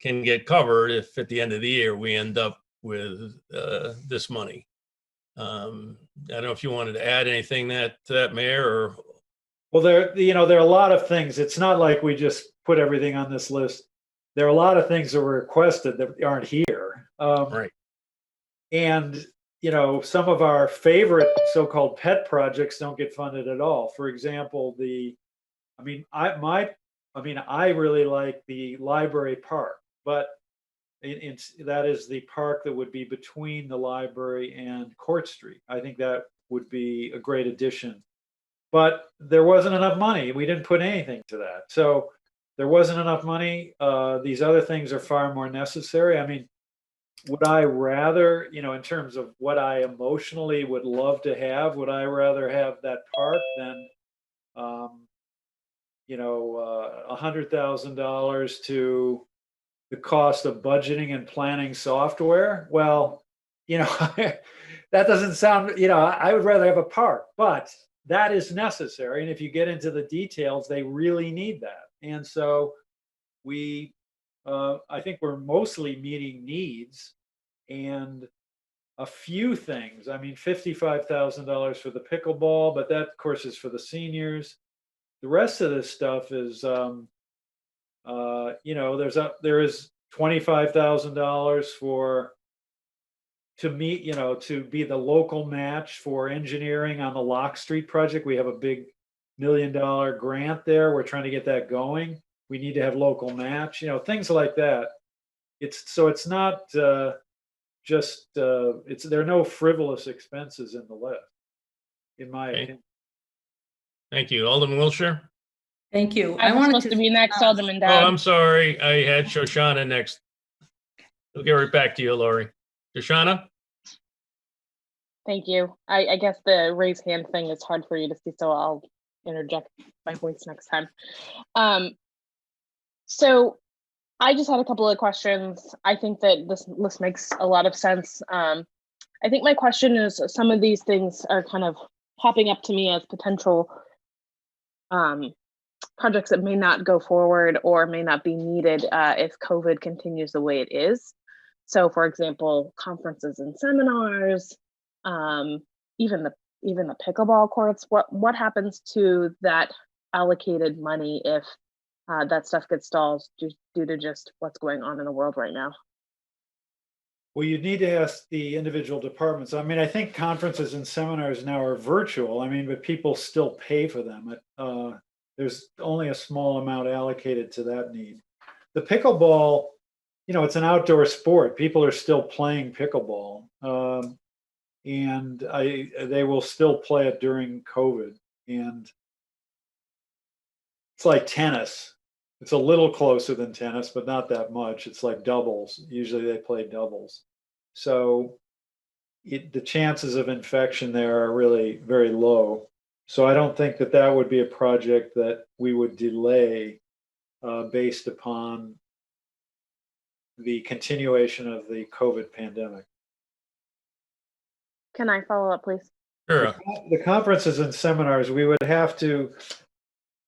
can get covered if at the end of the year we end up with this money. I don't know if you wanted to add anything to that, Mayor, or. Well, there are a lot of things. It's not like we just put everything on this list. There are a lot of things that were requested that aren't here. Right. And, some of our favorite so-called pet projects don't get funded at all. For example, I really like the library park, but that is the park that would be between the library and Court Street. I think that would be a great addition, but there wasn't enough money. We didn't put anything to that. So there wasn't enough money. These other things are far more necessary. I mean, would I rather, in terms of what I emotionally would love to have, would I rather have that park than, $100,000 to the cost of budgeting and planning software. Well, that doesn't sound, I would rather have a park, but that is necessary. And if you get into the details, they really need that. And so I think we're mostly meeting needs and a few things. I mean, $55,000 for the pickleball, but that of course is for the seniors. The rest of this stuff is, there is $25,000 to be the local match for engineering on the Lock Street project. We have a big $1 million grant there. We're trying to get that going. We need to have local match, things like that. It's not there are no frivolous expenses in the list, in my opinion. Thank you. Alderman Wiltshire? Thank you. I was supposed to be next, Alderman Dowd. Oh, I'm sorry. I had Shoshana next. We'll get right back to you, Lori. Shoshana? Thank you. I guess the raise hand thing is hard for you to see, so I'll interject my voice next time. So I just had a couple of questions. I think that this list makes a lot of sense. I think my question is, some of these things are kind of popping up to me as potential projects that may not go forward or may not be needed if COVID continues the way it is. So, for example, conferences and seminars, even the pickleball courts. What happens to that allocated money if that stuff gets stalled due to just what's going on in the world right now? Well, you need to ask the individual departments. I mean, I think conferences and seminars now are virtual. I mean, but people still pay for them. There's only a small amount allocated to that need. The pickleball, it's an outdoor sport. People are still playing pickleball, and they will still play it during COVID. And it's like tennis. It's a little closer than tennis, but not that much. It's like doubles. Usually they play doubles. So the chances of infection there are really very low. So I don't think that would be a project that we would delay based upon the continuation of the COVID pandemic. Can I follow up, please? Sure. The conferences and seminars, we would have to,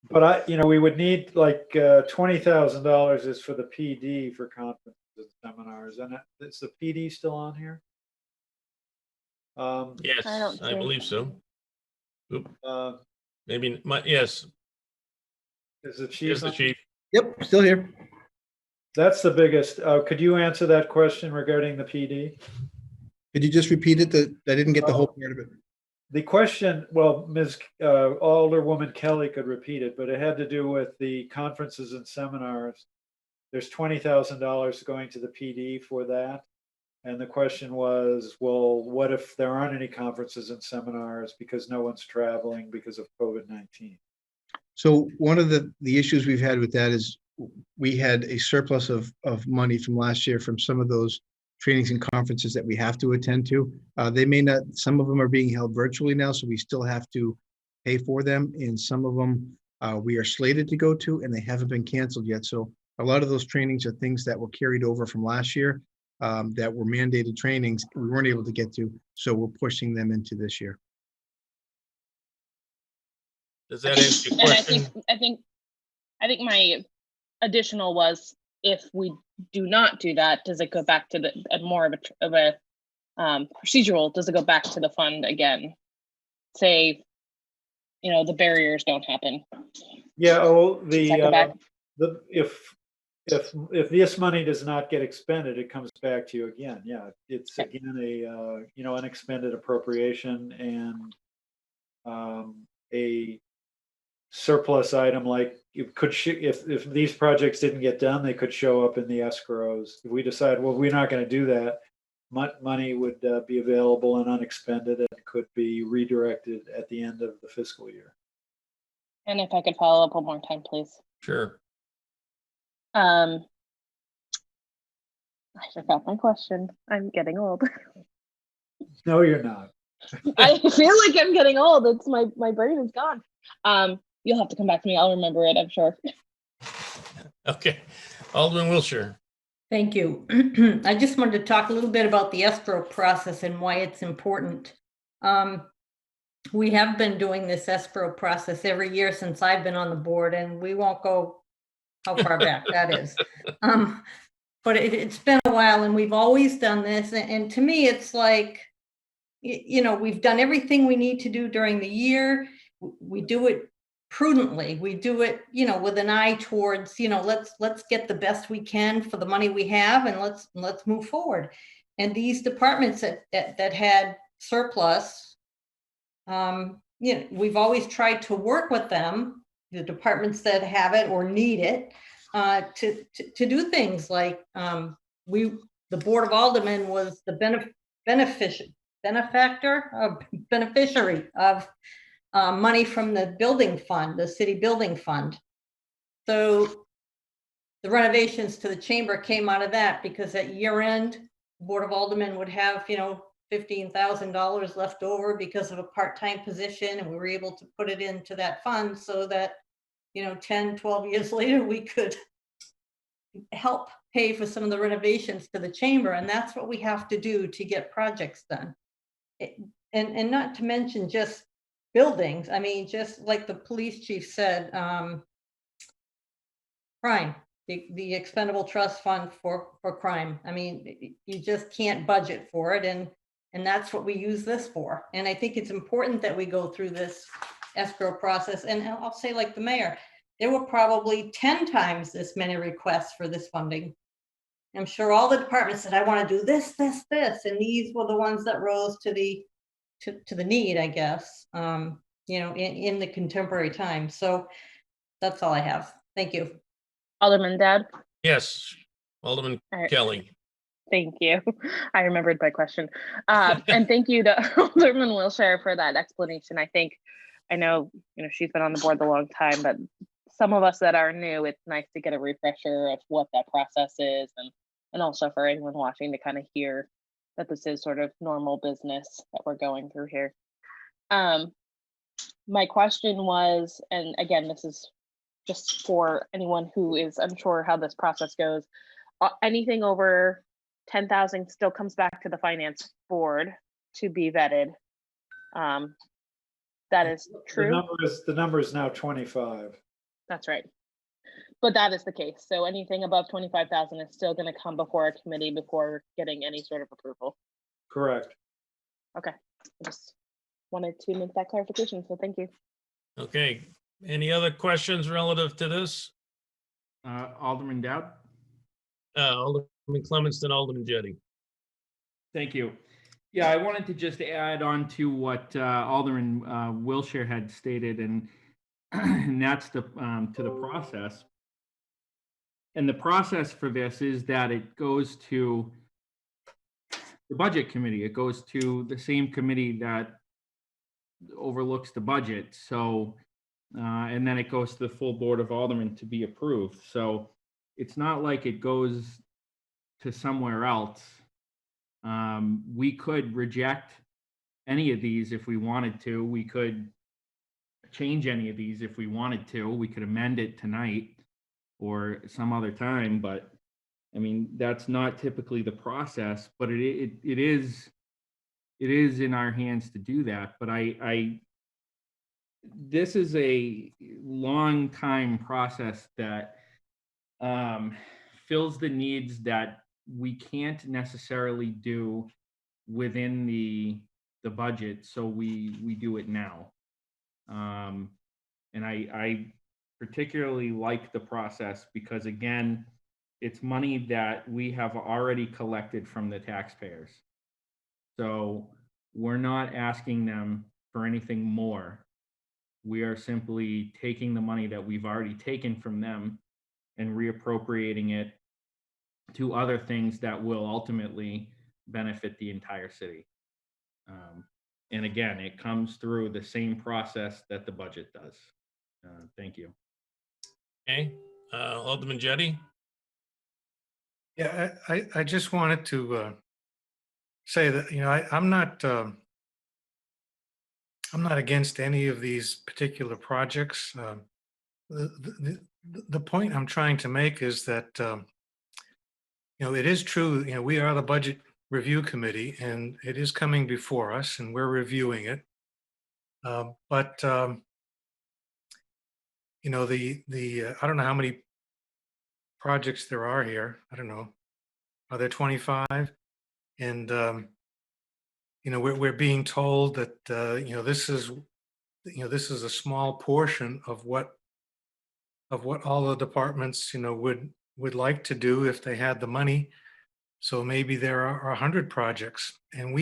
but we would need like $20,000 is for the PD for conferences and seminars. And is the PD still on here? Yes, I believe so. Oop. Maybe yes. Is the chief? Is the chief? Yep, still here. That's the biggest. Could you answer that question regarding the PD? Could you just repeat it? I didn't get the whole part of it. The question, well, Ms. Alderwoman Kelly could repeat it, but it had to do with the conferences and seminars. There's $20,000 going to the PD for that. And the question was, well, what if there aren't any conferences and seminars because no one's traveling because of COVID-19? So one of the issues we've had with that is we had a surplus of money from last year from some of those trainings and conferences that we have to attend to. They may not, some of them are being held virtually now, so we still have to pay for them. And some of them we are slated to go to and they haven't been canceled yet. So a lot of those trainings are things that were carried over from last year that were mandated trainings we weren't able to get to. So we're pushing them into this year. Does that answer your And question? I think my additional was, if we do not do that, does it go back to the more of a procedural? Does it go back to the fund again? Say, the barriers don't happen. Yeah. Oh, if this money does not get expended, it comes back to you again. Yeah, it's again a unexpended appropriation and a surplus item. Like it could if these projects didn't get done, they could show up in the escrows. If we decide, well, we're not going to do that, money would be available and unexpended and could be redirected at the end of the fiscal year. And if I could follow up one more time, please. Sure. I forgot my question. I'm getting old. No, you're not. I feel like I'm getting old. It's my brain is gone. You'll have to come back to me. I'll remember it, I'm sure. Okay. Alderman Wilshire. Thank you. I just wanted to talk a little bit about the escrow process and why it's important. We have been doing this escrow process every year since I've been on the board, and we won't go how far back that is. But it's been a while, and we've always done this. And to me, it's like, you know, we've done everything we need to do during the year. We do it prudently. We do it, you know, with an eye towards, you know, let's get the best we can for the money we have, and let's move forward. And these departments that had surplus, you know, we've always tried to work with them, the departments that have it or need it, to do things like the Board of Aldermen was the beneficiary of money from the building fund, the city building fund. So the renovations to the chamber came out of that, because at year end, the Board of Aldermen would have, you know, $15,000 left over because of a part-time position, and we were able to put it into that fund so that, you know, 10, 12 years later, we could help pay for some of the renovations to the chamber. And that's what we have to do to get projects done. And not to mention just buildings. I mean, just like the police chief said, crime, the expendable trust fund for crime. I mean, you just can't budget for it. And that's what we use this for. And I think it's important that we go through this escrow process. And I'll say, like the mayor, there were probably 10 times this many requests for this funding. I'm sure all the departments said, I want to do this, this, this. And these were the ones that rose to the need, I guess, you know, in the contemporary time. So that's all I have. Thank you. Alderman Dowd? Yes. Alderman All right. Kelly. Thank you. I remembered my question. And thank you to Alderman Wilshire for that explanation. I know, you know, she's been on the board a long time, but some of us that are new, it's nice to get a refresher of what that process is, and also for anyone watching to kind of hear that this is sort of normal business that we're going through here. My question was, and again, this is just for anyone who is unsure how this process goes, anything over 10,000 still comes back to the finance board to be vetted. That is true. The number is now 25. That's right. But that is the case. So anything above 25,000 is still going to come before a committee before getting any sort of approval. Correct. Okay. I just wanted to make that clarification. So thank you. Okay. Any other questions relative to this? Alderman Dowd? Alderman Clemons and Alderman Jettie. Thank you. Yeah, I wanted to just add on to what Alderman Wilshire had stated, and that's to the process. And the process for this is that it goes to the budget committee. It goes to the same committee that overlooks the budget. So, and then it goes to the full Board of Aldermen to be approved. So it's not like it goes to somewhere else. We could reject any of these if we wanted to. We could change any of these if we wanted to. We could amend it tonight or some other time, but I mean, that's not typically the process, but it is in our hands to do that. But this is a long time process that fills the needs that we can't necessarily do within the budget, so we do it now. And I particularly like the process because, again, it's money that we have already collected from the taxpayers. So we're not asking them for anything more. We are simply taking the money that we've already taken from them and reappropriating it to other things that will ultimately benefit the entire city. And again, it comes through the same process that the budget does. Thank you. Okay. Alderman Jettie. Yeah, I just wanted to say that, you know, I'm not I'm not against any of these particular projects. The point I'm trying to make is that, it is true, we are the Budget Review Committee, and it is coming before us, and we're reviewing it. But I don't know how many projects there are here. I don't know. Are there 25? And we're being told that this is a small portion of what all the departments would like to do if they had the money. So maybe there are 100 projects, and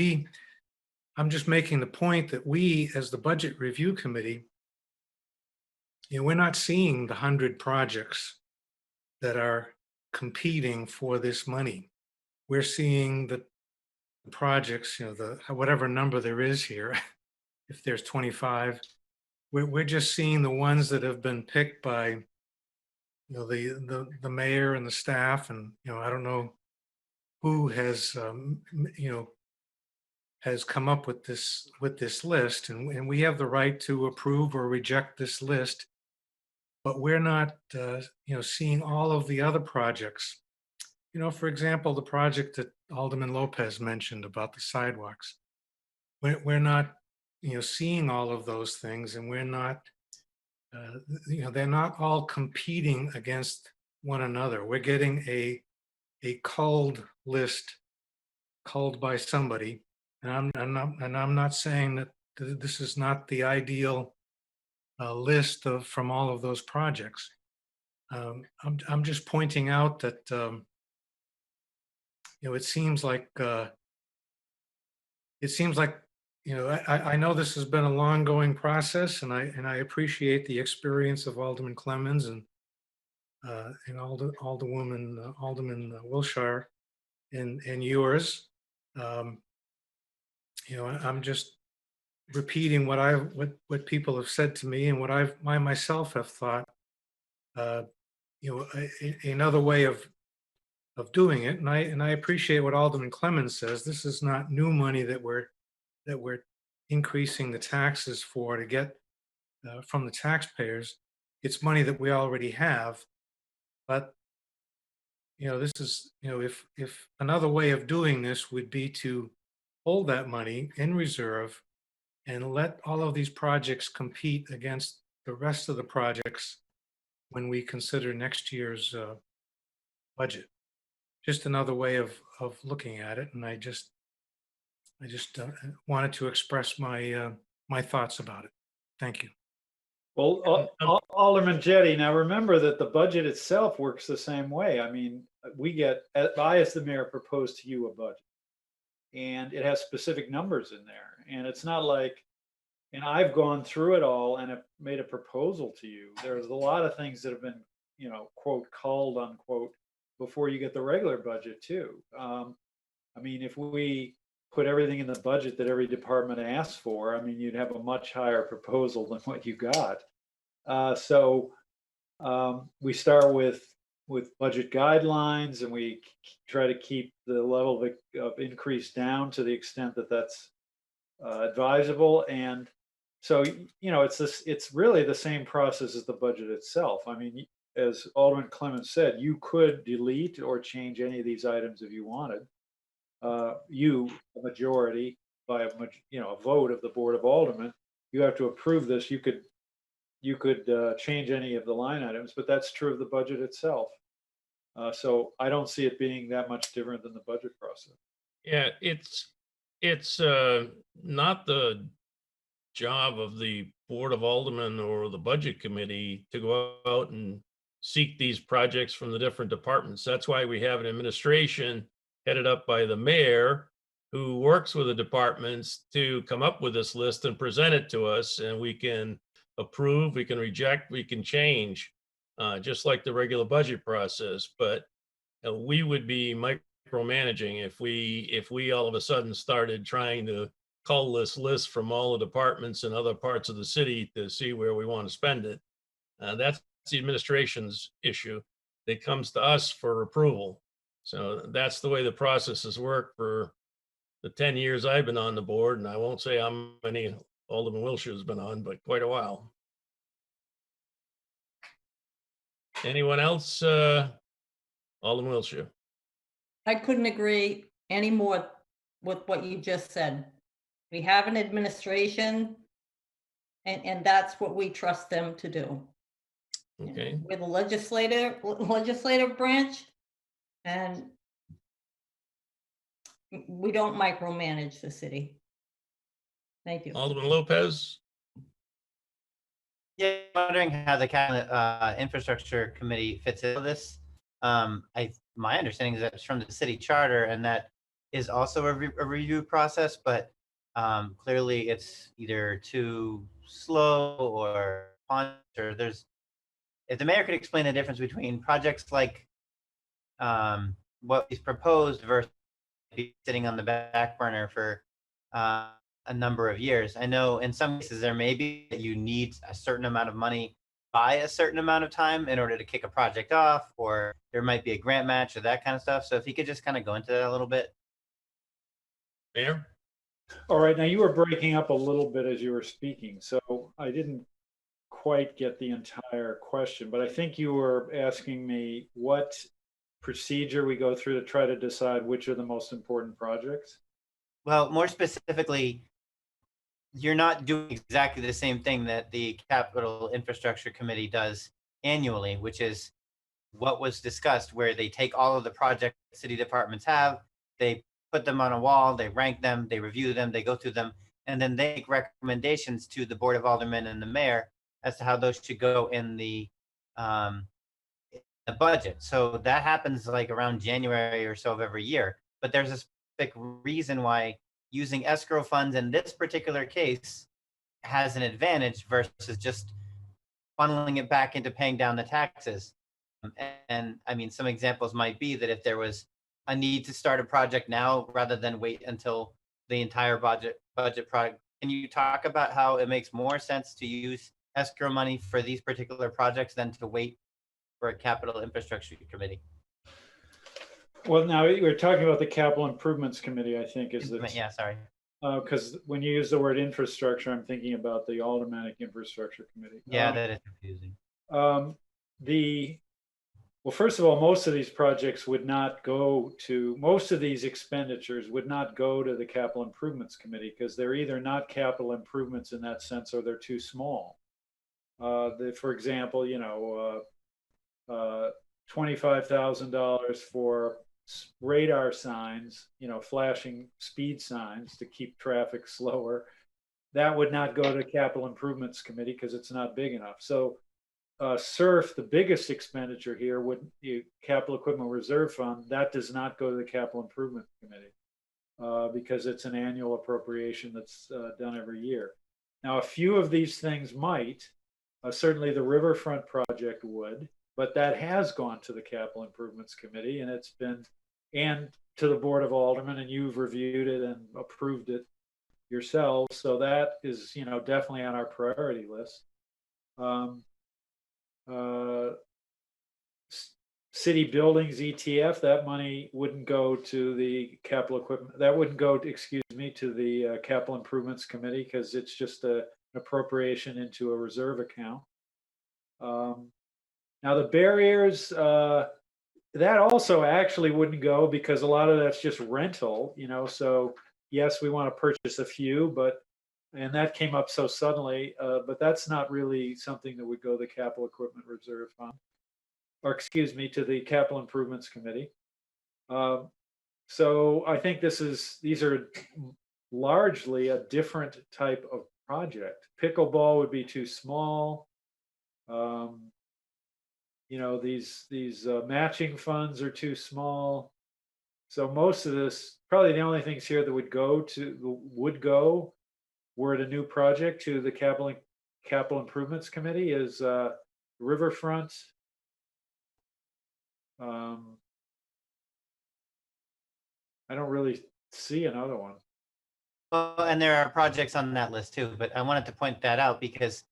I'm just making the point that we, as the Budget Review Committee, we're not seeing the 100 projects that are competing for this money. We're seeing the projects, the whatever number there is here, if there's 25, we're just seeing the ones that have been picked by the mayor and the staff, and I don't know who has has come up with this list, and we have the right to approve or reject this list, but we're not seeing all of the other projects. For example, the project that Alderman Lopez mentioned about the sidewalks. We're not seeing all of those things, and we're not they're not all competing against one another. We're getting a culled list, culled by somebody, and I'm not saying that this is not the ideal list from all of those projects. I'm just pointing out that it seems like I know this has been a long going process, and I appreciate the experience of Alderman Clemons and Alderman Wilshire and yours. I'm just repeating what people have said to me and what I myself have thought. Another way of doing it, and I appreciate what Alderman Clemens says. This is not new money that we're increasing the taxes to get from the taxpayers. It's money that we already have. But this is if another way of doing this would be to hold that money in reserve and let all of these projects compete against the rest of the projects when we consider next year's budget. Just another way of looking at it, and I just wanted to express my my thoughts about it. Thank you. Well, Alderman Jettie, now remember that the budget itself works the same way. I mean, I, as the mayor, propose to you a budget, and it has specific numbers in there. And it's not like, and I've gone through it all and have made a proposal to you. There's a lot of things that have been, quote, culled, unquote, before you get the regular budget too. I mean, if we put everything in the budget that every department asks for, I mean, you'd have a much higher proposal than what you got. So we start with budget guidelines, and we try to keep the level of increase down to the extent that that's advisable. And so, it's really the same process as the budget itself. I mean, as Alderman Clemens said, you could delete or change any of these items if you wanted. You, a majority, by a vote of the Board of Aldermen, you have to approve this. You could change any of the line items, but that's true of the budget itself. So I don't see it being that much different than the budget process. Yeah, it's not the job of the Board of Aldermen or the Budget Committee to go out and seek these projects from the different departments. That's why we have an administration headed up by the mayor, who works with the departments to come up with this list and present it to us, and we can approve, we can reject, we can change, just like the regular budget process. But we would be micromanaging if we all of a sudden started trying to cull this list from all the departments in other parts of the city to see where we want to spend it. That's the administration's issue. It comes to us for approval. So that's the way the process has worked for the 10 years I've been on the board, and I won't say how many Alderman Wilshire's been on, but quite a while. Anyone else? Alderman Wilshire. I couldn't agree any more with what you just said. We have an administration, and that's what we trust them to do. Okay. We're the legislative branch, and we don't micromanage the city. Thank you. Alderman Lopez. Yeah, wondering how the cabinet infrastructure committee fits into this. My understanding is that it's from the city charter, and that is also a review process, but clearly it's either too slow or there's. If the mayor could explain the difference between projects like what is proposed versus sitting on the back burner for a number of years. I know in some cases there may be that you need a certain amount of money by a certain amount of time in order to kick a project off, or there might be a grant match or that kind of stuff. So if you could just kind of go into that a little bit. Mayor? All right, now you were breaking up a little bit as you were speaking, so I didn't quite get the entire question, but I think you were asking me what procedure we go through to try to decide which are the most important projects. Well, more specifically, you're not doing exactly the same thing that the Capital Infrastructure Committee does annually, which is what was discussed, where they take all of the projects city departments have, they put them on a wall, they rank them, they review them, they go through them, and then they make recommendations to the Board of Aldermen and the mayor as to how those should go in the budget. So that happens like around January or so of every year. But there's a specific reason why using escrow funds in this particular case has an advantage versus just funneling it back into paying down the taxes. And I mean, some examples might be that if there was a need to start a project now rather than wait until the entire budget project. Can you talk about how it makes more sense to use escrow money for these particular projects than to wait for a capital infrastructure committee? Well, now we're talking about the Capital Improvements Committee, I think, is this. Yeah, sorry. Because when you use the word infrastructure, I'm thinking about the Aldermanic Infrastructure Committee. Yeah, that is confusing. Well, first of all, most of these projects would not go to, most of these expenditures would not go to the Capital Improvements Committee because they're either not capital improvements in that sense or they're too small. For example, $25,000 for radar signs, flashing speed signs to keep traffic slower. That would not go to Capital Improvements Committee because it's not big enough. So SURF, the biggest expenditure here, would the Capital Equipment Reserve Fund, that does not go to the Capital Improvement Committee because it's an annual appropriation that's done every year. Now, a few of these things might, certainly the Riverfront project would, but that has gone to the Capital Improvements Committee and it's been, and to the Board of Aldermen, and you've reviewed it and approved it yourselves. So that is, definitely on our priority list. City buildings ETF, that money wouldn't go to the capital equipment. That wouldn't go, to the Capital Improvements Committee because it's just an appropriation into a reserve account. Now the barriers, that also actually wouldn't go because a lot of that's just rental, so yes, we want to purchase a few, and that came up so suddenly, but that's not really something that would go to the Capital Equipment Reserve Fund, or to the Capital Improvements Committee. So I think these are largely a different type of project. Pickleball would be too small. These matching funds are too small. So most of this, probably the only things here that would go were it a new project to the Capital Improvements Committee is Riverfront. I don't really see another one. Well, and there are projects on that list too, but I wanted to point that out because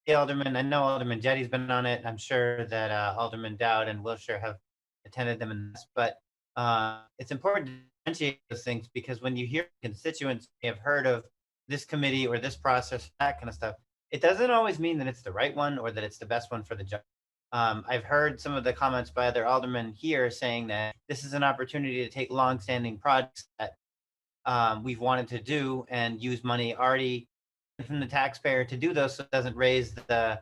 Alderman, I know Alderman Jetty's been on it. I'm sure that Alderman Dowd and Wilshire have attended them in this, but it's important to differentiate those things because when you hear constituents may have heard of this committee or this process, that kind of stuff, it doesn't always mean that it's the right one or that it's the best one for the job. I've heard some of the comments by other aldermen here saying that this is an opportunity to take longstanding projects that we've wanted to do and use money already from the taxpayer to do those, so it doesn't raise the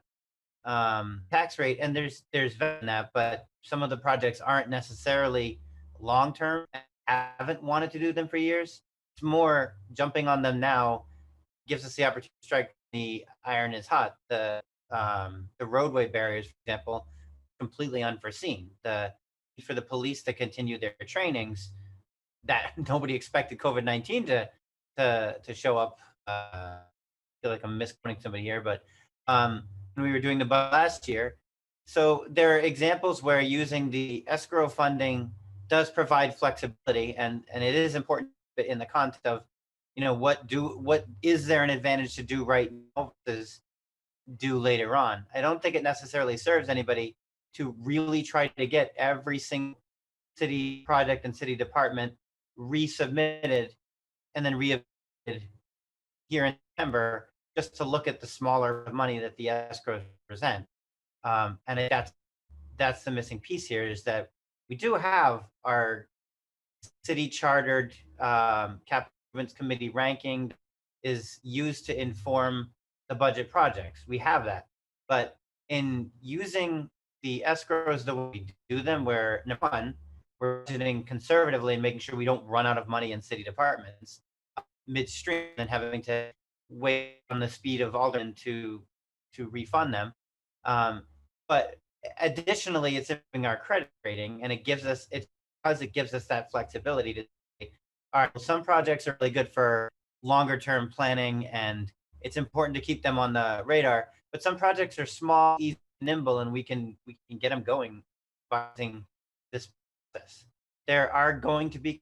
tax rate. And there's value in that, but some of the projects aren't necessarily long-term and haven't wanted to do them for years. It's more jumping on them now gives us the opportunity to strike the iron is hot. The roadway barriers, for example, completely unforeseen. The need for the police to continue their trainings that nobody expected COVID-19 to show up. I feel like I'm misquoting somebody here, but when we were doing the budget last year. So there are examples where using the escrow funding does provide flexibility, and it is important in the context of, you know, what is there an advantage to do right now versus do later on. I don't think it necessarily serves anybody to really try to get every single city project and city department resubmitted and then reevaluated here in September just to look at the smaller money that the escrows present. And that's the missing piece here, is that we do have our city chartered capital improvements committee ranking is used to inform the budget projects. We have that, but in using the escrows the way we do them, where number one, we're budgeting conservatively and making sure we don't run out of money in city departments midstream and having to wait on the speed of aldermen to refund them. But additionally, it's improving our credit rating, and it gives us that flexibility to say, all right, well, some projects are really good for longer term planning, and it's important to keep them on the radar. But some projects are small, easy, nimble, and we can get them going by using this process. There are going to be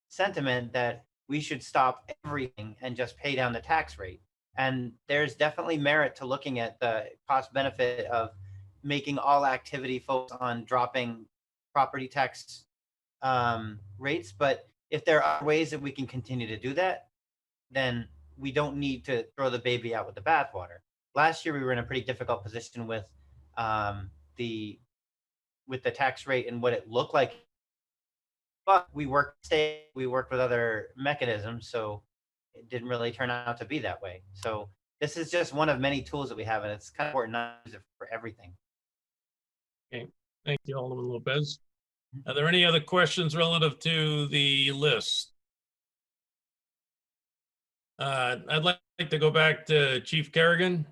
sentiment that we should stop everything and just pay down the tax rate. And there's definitely merit to looking at the cost benefit of making all activity focus on dropping property tax rates. But if there are ways that we can continue to do that, then we don't need to throw the baby out with the bathwater. Last year, we were in a pretty difficult position with the tax rate and what it looked like. But we worked with other mechanisms, so it didn't really turn out to be that way. So this is just one of many tools that we have, and it's kind of important not to use it for everything. Okay, thank you, Alderman Lopez. Are there any other questions relative to the list? I'd like to go back to Chief Kerrigan.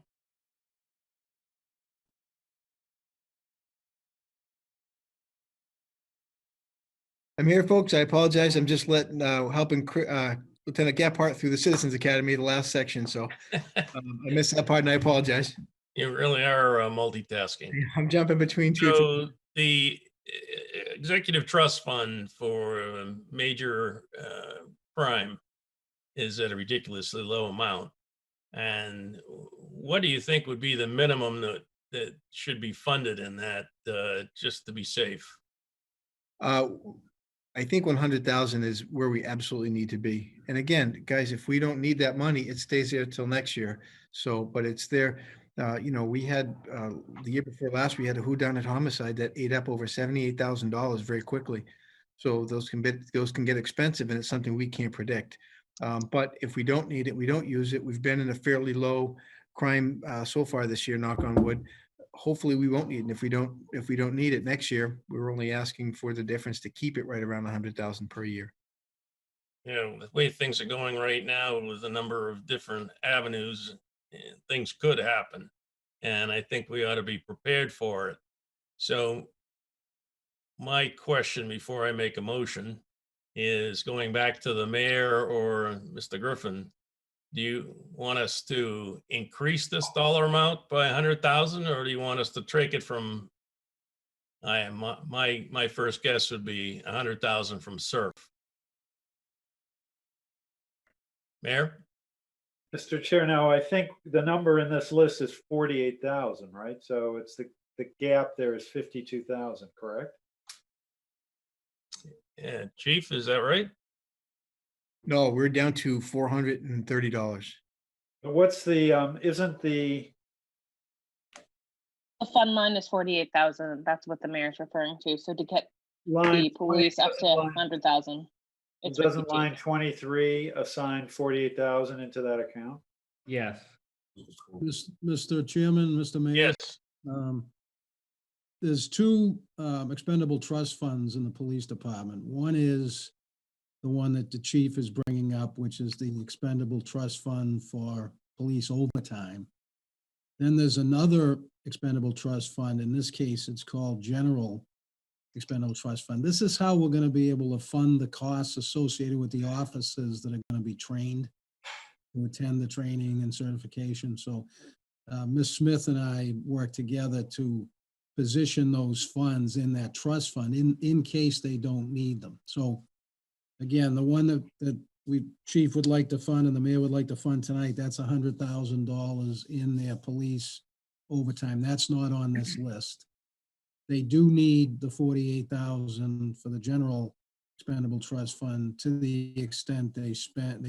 I'm here, folks. I apologize. I'm just helping Lieutenant Gephardt through the Citizens Academy, the last section. So I missed that part, and I apologize. You really are multitasking. I'm jumping between two. So the Executive Trust Fund for major crime is at a ridiculously low amount. And what do you think would be the minimum that should be funded in that just to be safe? I think 100,000 is where we absolutely need to be. And again, guys, if we don't need that money, it stays there till next year. So, but it's there. You know, we had the year before last, we had a whodunit homicide that ate up over $78,000 very quickly. So those can get expensive, and it's something we can't predict. But if we don't need it, we don't use it. We've been in a fairly low crime so far this year, knock on wood. Hopefully we won't need it. And if we don't need it next year, we're only asking for the difference to keep it right around 100,000 per year. Yeah, the way things are going right now with a number of different avenues, things could happen. And I think we ought to be prepared for it. So my question before I make a motion is going back to the mayor or Mr. Griffin. Do you want us to increase this dollar amount by 100,000, or do you want us to take it from? My first guess would be 100,000 from SURF. Mayor? Mr. Chair, now I think the number in this list is 48,000, right? So it's the gap there is 52,000, correct? Yeah, Chief, is that right? No, we're down to $430. But what's the, isn't the, The fund line is 48,000. That's what the mayor's referring to. So to get line? the police up to 100,000. It's Doesn't 52. line 23 assign 48,000 into that account? Yes. Mr. Chairman, Mr. Mayor. Yes. There's two expendable trust funds in the police department. One is the one that the chief is bringing up, which is the expendable trust fund for police overtime. Then there's another expendable trust fund. In this case, it's called General Expendable Trust Fund. This is how we're going to be able to fund the costs associated with the officers that are going to be trained to attend the training and certification. So Ms. Smith and I work together to position those funds in that trust fund in case they don't need them. So again, the one that chief would like to fund and the mayor would like to fund tonight, that's $100,000 in their police overtime. That's not on this list. They do need the 48,000 for the general expendable trust fund to the extent they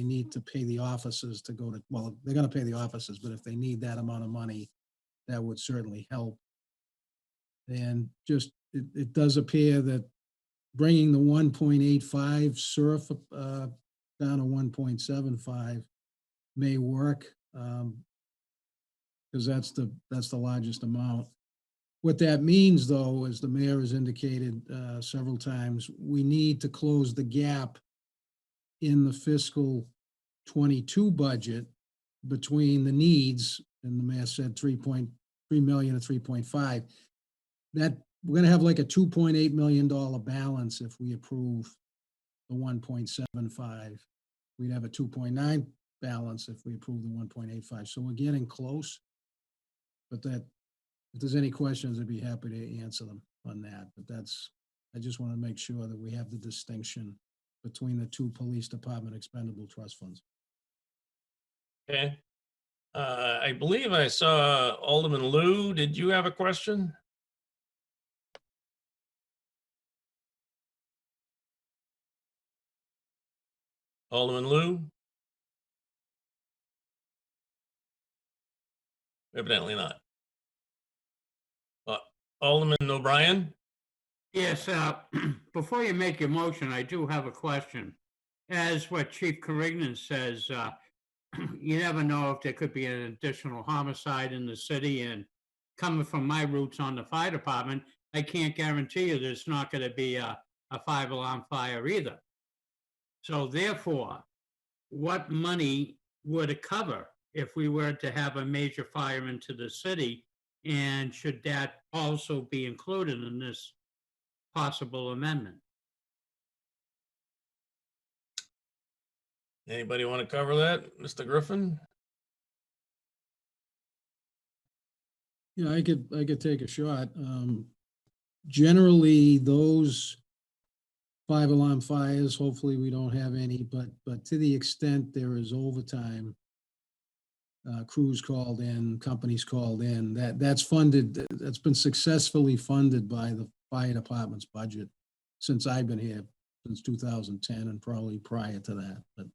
need to pay the officers to go to, well, they're going to pay the officers, but if they need that amount of money, that would certainly help. And just, it does appear that bringing the 1.85 SURF down to 1.75 may work, because that's the largest amount. What that means, though, as the mayor has indicated several times, we need to close the gap in the fiscal 22 budget between the needs, and the mayor said 3.3 million and 3.5. That we're going to have like a $2.8 million balance if we approve the 1.75. We'd have a 2.9 balance if we approve the 1.85. So we're getting close. But that, if there's any questions, I'd be happy to answer them on that. But I just want to make sure that we have the distinction between the two police department expendable trust funds. Okay. I believe I saw Alderman Lou. Did you have a question? Alderman Lou? Evidently not. Alderman O'Brien? Yes, before you make your motion, I do have a question. As what Chief Corrigan says, you never know if there could be an additional homicide in the city, and coming from my roots on the fire department, I can't guarantee you there's not going to be a 5-alarm fire either. So therefore, what money would it cover if we were to have a major fire into the city? And should that also be included in this possible amendment? Anybody want to cover that? Mr. Griffin? Yeah, I could take a shot. Generally, those 5-alarm fires, hopefully we don't have any, but to the extent there is overtime, crews called in, companies called in, that's funded, that's been successfully funded by the fire department's budget since I've been here, since 2010, and probably prior to that. But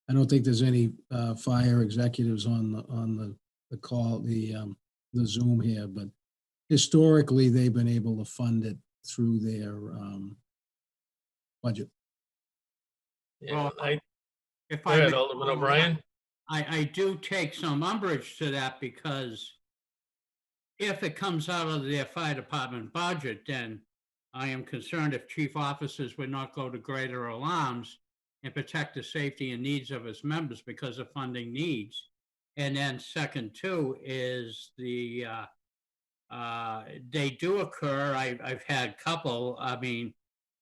I don't think there's any fire executives on the call, the Zoom here, but historically they've been able to fund it through their budget. Yeah, Well, if go I ahead, may- Alderman O'Brien. I do take some umbrage to that, because if it comes out of their fire department budget, then I am concerned if chief officers would not go to greater alarms and protect the safety and needs of his members because of funding needs. And then second too is they do occur. I've had a couple,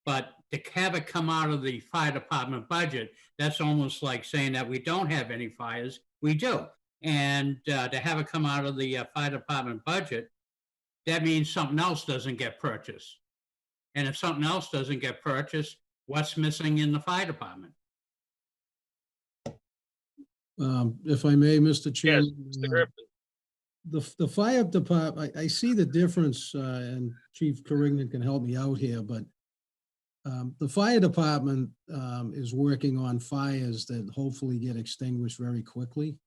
but to have it come out of the fire department budget, that's almost like saying that we don't have any fires. We do. And to have it come out of the fire department budget, that means something else doesn't get purchased. And if something else doesn't get purchased, what's missing in the fire department? If I may, Mr. Chairman. Yes, Mr. Griffin. The fire department, I see the difference, and Chief Corrigan can help me out here, but The fire department is working on fires that hopefully get extinguished very quickly.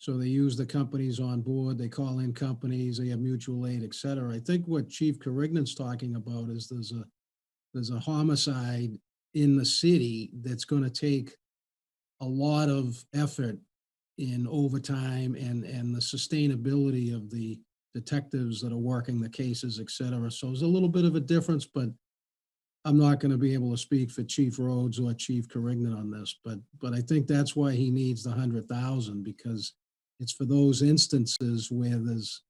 So they use the companies on board, they call in companies, they have mutual aid, et cetera. I think what Chief Corignan's talking about is there's a homicide in the city that's gonna take a lot of effort in overtime and the sustainability of the detectives that are working the cases, et cetera. So there's a little bit of a difference, but I'm not going to be able to speak for Chief Rhodes or Chief Corrignan on this, but I think that's why he needs the 100,000, because it's for those instances where there's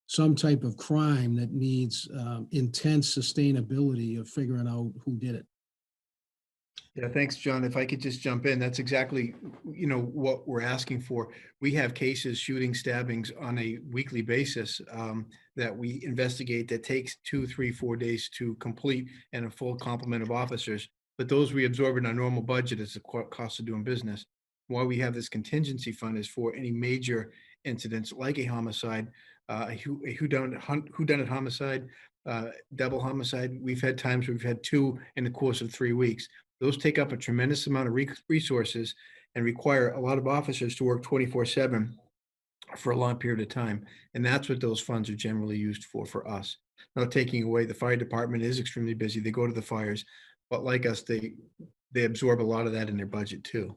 some type of crime that needs intense sustainability of figuring out who did it. Yeah, thanks, John. If I could just jump in, that's exactly, what we're asking for. We have cases, shooting, stabbings on a weekly basis that we investigate that takes 2, 3, 4 days to complete and a full complement of officers. But those we absorb in our normal budget as the cost of doing business. Why we have this contingency fund is for any major incidents like a homicide, a whodunit homicide, double homicide. We've had times where we've had 2 in the course of 3 weeks. Those take up a tremendous amount of resources and require a lot of officers to work 24/7 for a long period of time. And that's what those funds are generally used for us. Now, taking away, the fire department is extremely busy. They go to the fires, but like us, they absorb a lot of that in their budget too.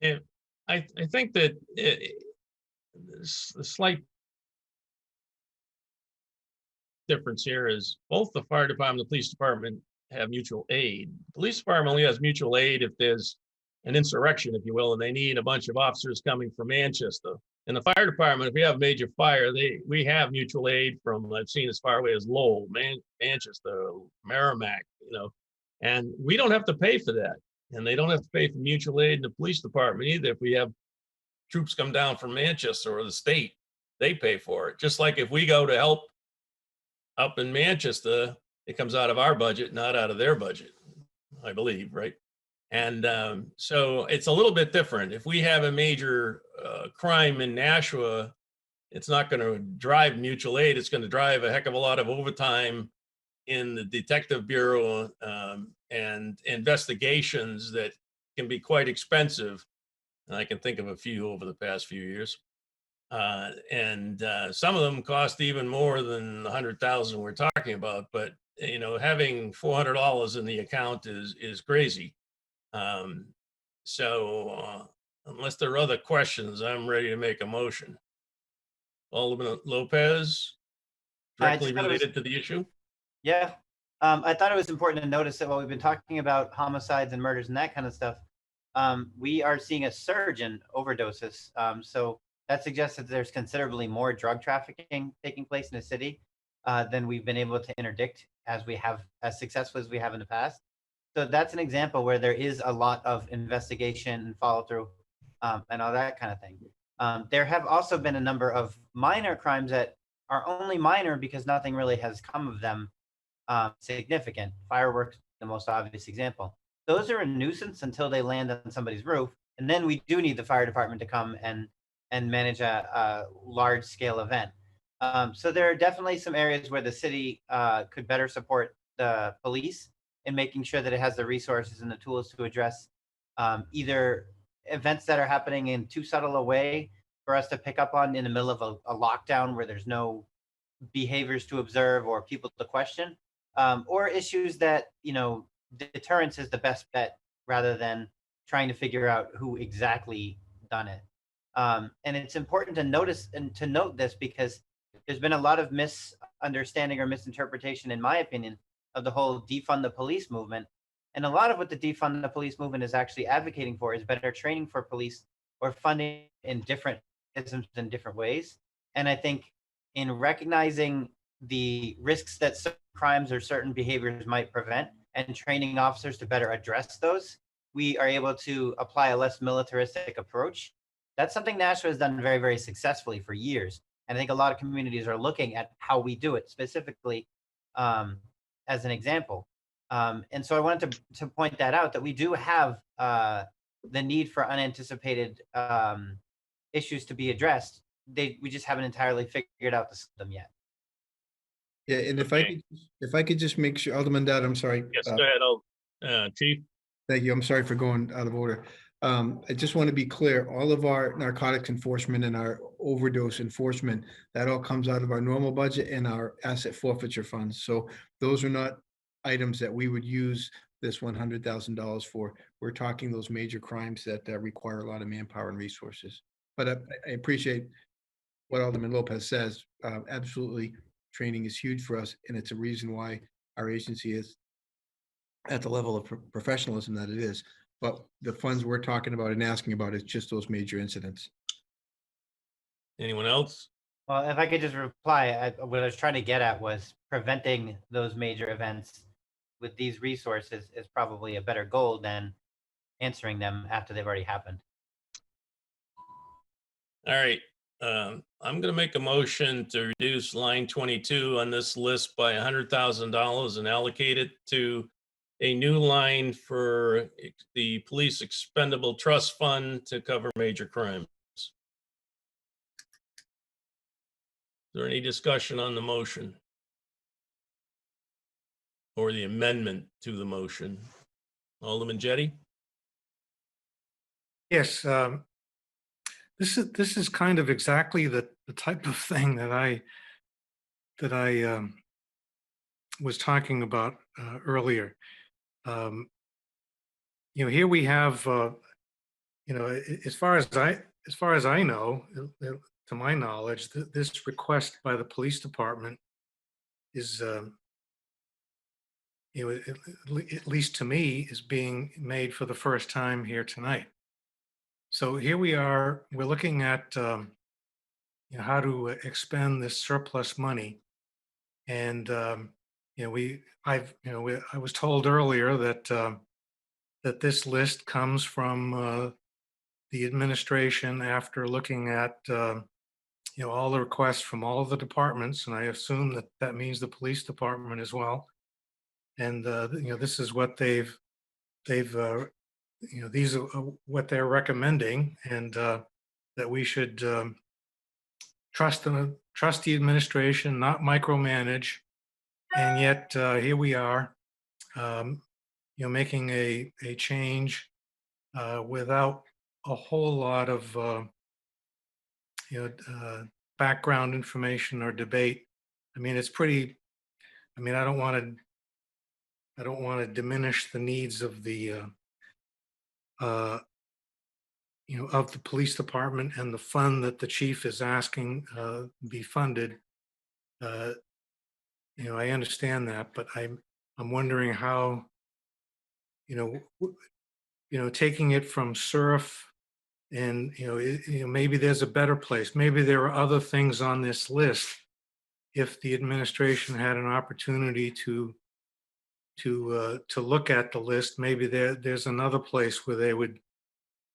And I think that the slight difference here is both the fire department and the police department have mutual aid. The police department only has mutual aid if there's an insurrection, if you will, and they need a bunch of officers coming from Manchester. In the fire department, if we have major fire, we have mutual aid from, I've seen as far away as Lowell, Manchester, Merrimack, and we don't have to pay for that. And they don't have to pay for mutual aid in the police department either. If we have troops come down from Manchester or the state, they pay for it. Just like if we go to help up in Manchester, it comes out of our budget, not out of their budget, I believe, right? And so it's a little bit different. If we have a major crime in Nashua, it's not going to drive mutual aid. It's going to drive a heck of a lot of overtime in the detective bureau and investigations that can be quite expensive. And I can think of a few over the past few years. And some of them cost even more than the 100,000 we're talking about. But having $400 in the account is crazy. So unless there are other questions, I'm ready to make a motion. Alderman Lopez, directly related to the issue. Yeah. I thought it was important to notice that while we've been talking about homicides and murders and that kind of stuff, we are seeing a surge in overdoses. So that suggests that there's considerably more drug trafficking taking place in the city than we've been able to interdict as successfully as we have in the past. So that's an example where there is a lot of investigation and follow through and all that kind of thing. There have also been a number of minor crimes that are only minor because nothing really has come of them significant. Fireworks, the most obvious example. Those are a nuisance until they land on somebody's roof. And then we do need the fire department to come and manage a large scale event. So there are definitely some areas where the city could better support the police in making sure that it has the resources and the tools to address either events that are happening in too subtle a way for us to pick up on in the middle of a lockdown where there's no behaviors to observe or people to question, or issues that, deterrence is the best bet rather than trying to figure out who exactly done it. And it's important to notice and to note this because there's been a lot of misunderstanding or misinterpretation, in my opinion, of the whole defund the police movement. And a lot of what the defund the police movement is actually advocating for is better training for police or funding in different isms in different ways. And I think in recognizing the risks that certain crimes or certain behaviors might prevent and training officers to better address those, we are able to apply a less militaristic approach. That's something Nashua has done very, very successfully for years. And I think a lot of communities are looking at how we do it specifically as an example. And so I wanted to point that out, that we do have the need for unanticipated issues to be addressed. We just haven't entirely figured out them yet. Yeah, and Okay. if I could just make sure, Alderman Dowd, I'm sorry. Yes, go ahead, Chief. Thank you. I'm sorry for going out of order. I just want to be clear, all of our narcotics enforcement and our overdose enforcement, that all comes out of our normal budget and our asset forfeiture funds. So those are not items that we would use this $100,000 for. We're talking those major crimes that require a lot of manpower and resources. But I appreciate what Alderman Lopez says. Absolutely, training is huge for us, and it's a reason why our agency is at the level of professionalism that it is. But the funds we're talking about and asking about is just those major incidents. Anyone else? Well, if I could just reply, what I was trying to get at was preventing those major events with these resources is probably a better goal than answering them after they've already happened. All right. I'm going to make a motion to reduce line 22 on this list by $100,000 and allocate it to a new line for the Police Expendable Trust Fund to cover major crimes. Is there any discussion on the motion or the amendment to the motion? Alderman Jettie? Yes, this is kind of exactly the type of thing that I was talking about earlier. Here we have, as far as I know, to my knowledge, this request by the police department is, at least to me, is being made for the first time here tonight. So here we are, we're looking at how to expend this surplus money. And I was told earlier that that this list comes from the administration after looking at all the requests from all of the departments, and I assume that that means the police department as well. And this is what they've these are what they're recommending, and that we should trust the administration, not micromanage. And yet here we are, making a change without a whole lot of background information or debate. I mean, it's pretty. I mean, I don't want to diminish the needs of the of the police department and the fund that the chief is asking be funded. I understand that, but I'm wondering how, taking it from SURF, and maybe there's a better place. Maybe there are other things on this list. If the administration had an opportunity to look at the list, maybe there's another place where they would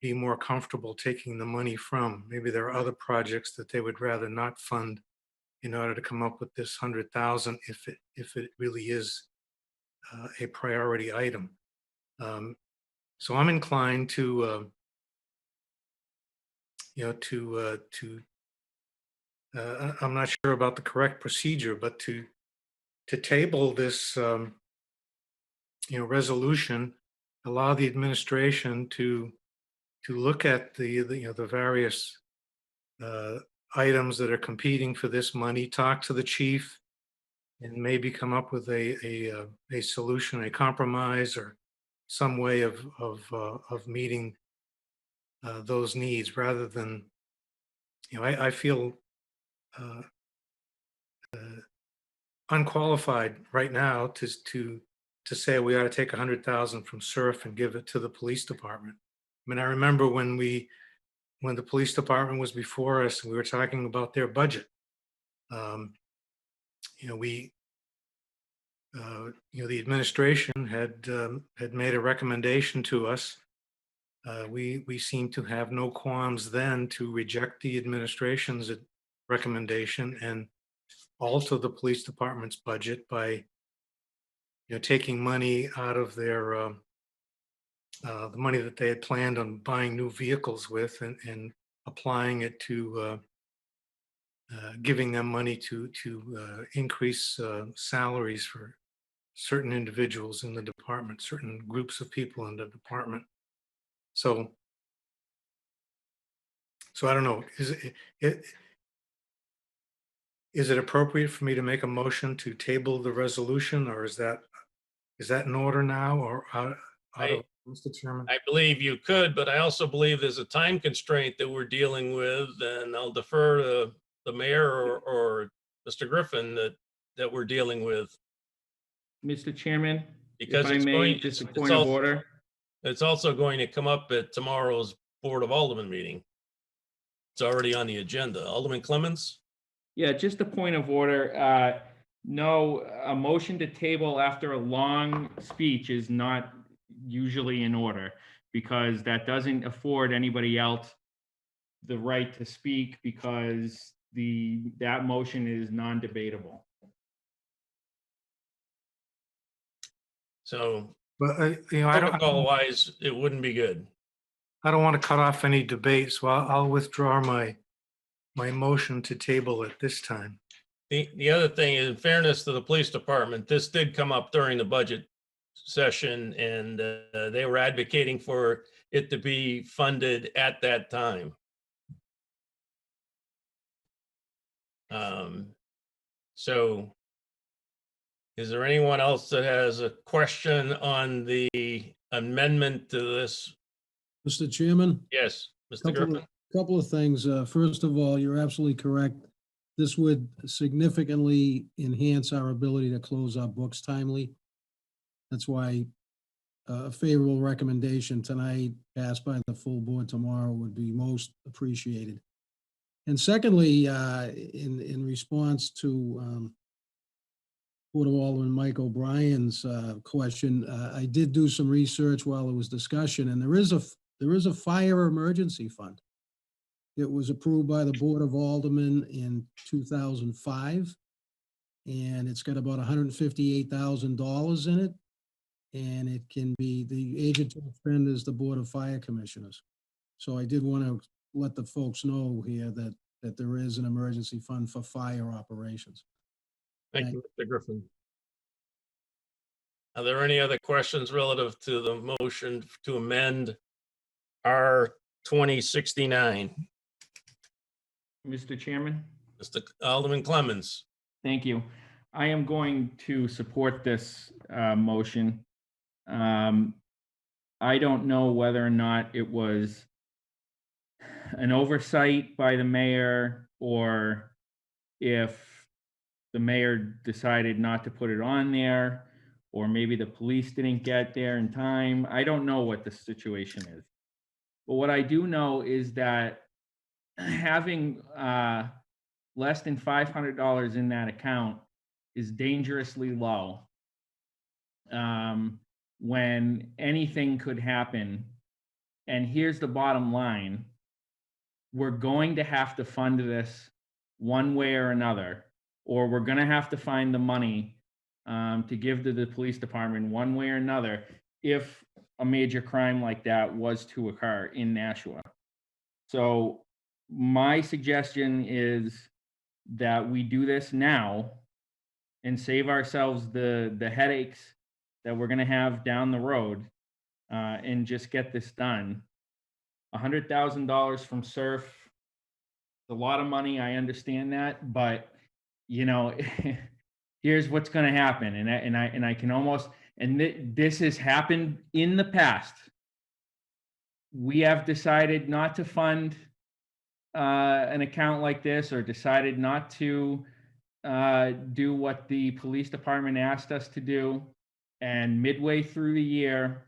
be more comfortable taking the money from. Maybe there are other projects that they would rather not fund in order to come up with this 100,000 if it really is a priority item. So I'm inclined to I'm not sure about the correct procedure, but to table this resolution, allow the administration to look at the various items that are competing for this money, talk to the chief, and maybe come up with a solution, a compromise, or some way of meeting those needs, rather than, I feel unqualified right now to say we ought to take 100,000 from SURF and give it to the police department. I mean, I remember when the police department was before us and we were talking about their budget. The administration had made a recommendation to us. We seemed to have no qualms then to reject the administration's recommendation and alter the police department's budget by taking money out of their the money that they had planned on buying new vehicles with, and applying it to giving them money to increase salaries for certain individuals in the department, certain groups of people in the department. So I don't know, is it appropriate for me to make a motion to table the resolution, or is that in order now, or out of, Mr. Chairman? I believe you could, but I also believe there's a time constraint that we're dealing with, and I'll defer to the mayor or Mr. Griffin that we're dealing with. Mr. Chairman, Because if I it's may, going, just a it's point of also- order. It's also going to come up at tomorrow's Board of Aldermen meeting. It's already on the agenda. Alderman Clemons? Yeah, just a point of order. No, a motion to table after a long speech is not usually in order, because that doesn't afford anybody else the right to speak, because that motion is non-debatable. So But I don't, protocol wise, it wouldn't be good. I don't want to cut off any debate, so I'll withdraw my motion to table at this time. The other thing is, in fairness to the police department, this did come up during the budget session, and they were advocating for it to be funded at that time. So is there anyone else that has a question on the amendment to this? Mr. Chairman? Yes, Mr. Griffin? Couple of things. First of all, you're absolutely correct. This would significantly enhance our ability to close our books timely. That's why a favorable recommendation tonight, passed by the full board tomorrow, would be most appreciated. And secondly, in response to Board of Alderman Mike O'Brien's question, I did do some research while there was discussion, and there is a fire emergency fund. It was approved by the Board of Aldermen in 2005, and it's got about $158,000 in it. And it can be, the agent to expend is the Board of Fire Commissioners. So I did want to let the folks know here that there is an emergency fund for fire operations. Thank you, Mr. Griffin. Are there any other questions relative to the motion to amend R 2069? Mr. Chairman? Mr. Alderman Clemons? Thank you. I am going to support this motion. I don't know whether or not it was an oversight by the mayor, or if the mayor decided not to put it on there, or maybe the police didn't get there in time. I don't know what the situation is. But what I do know is that having less than $500 in that account is dangerously low. When anything could happen. And here's the bottom line. We're going to have to fund this one way or another, or we're going to have to find the money to give to the police department one way or another if a major crime like that was to occur in Nashua. So my suggestion is that we do this now and save ourselves the headaches that we're going to have down the road, and just get this done. $100,000 from SURF, a lot of money. I understand that, but here's what's going to happen, and I can almost, and this has happened in the past. We have decided not to fund an account like this, or decided not to do what the police department asked us to do. And midway through the year,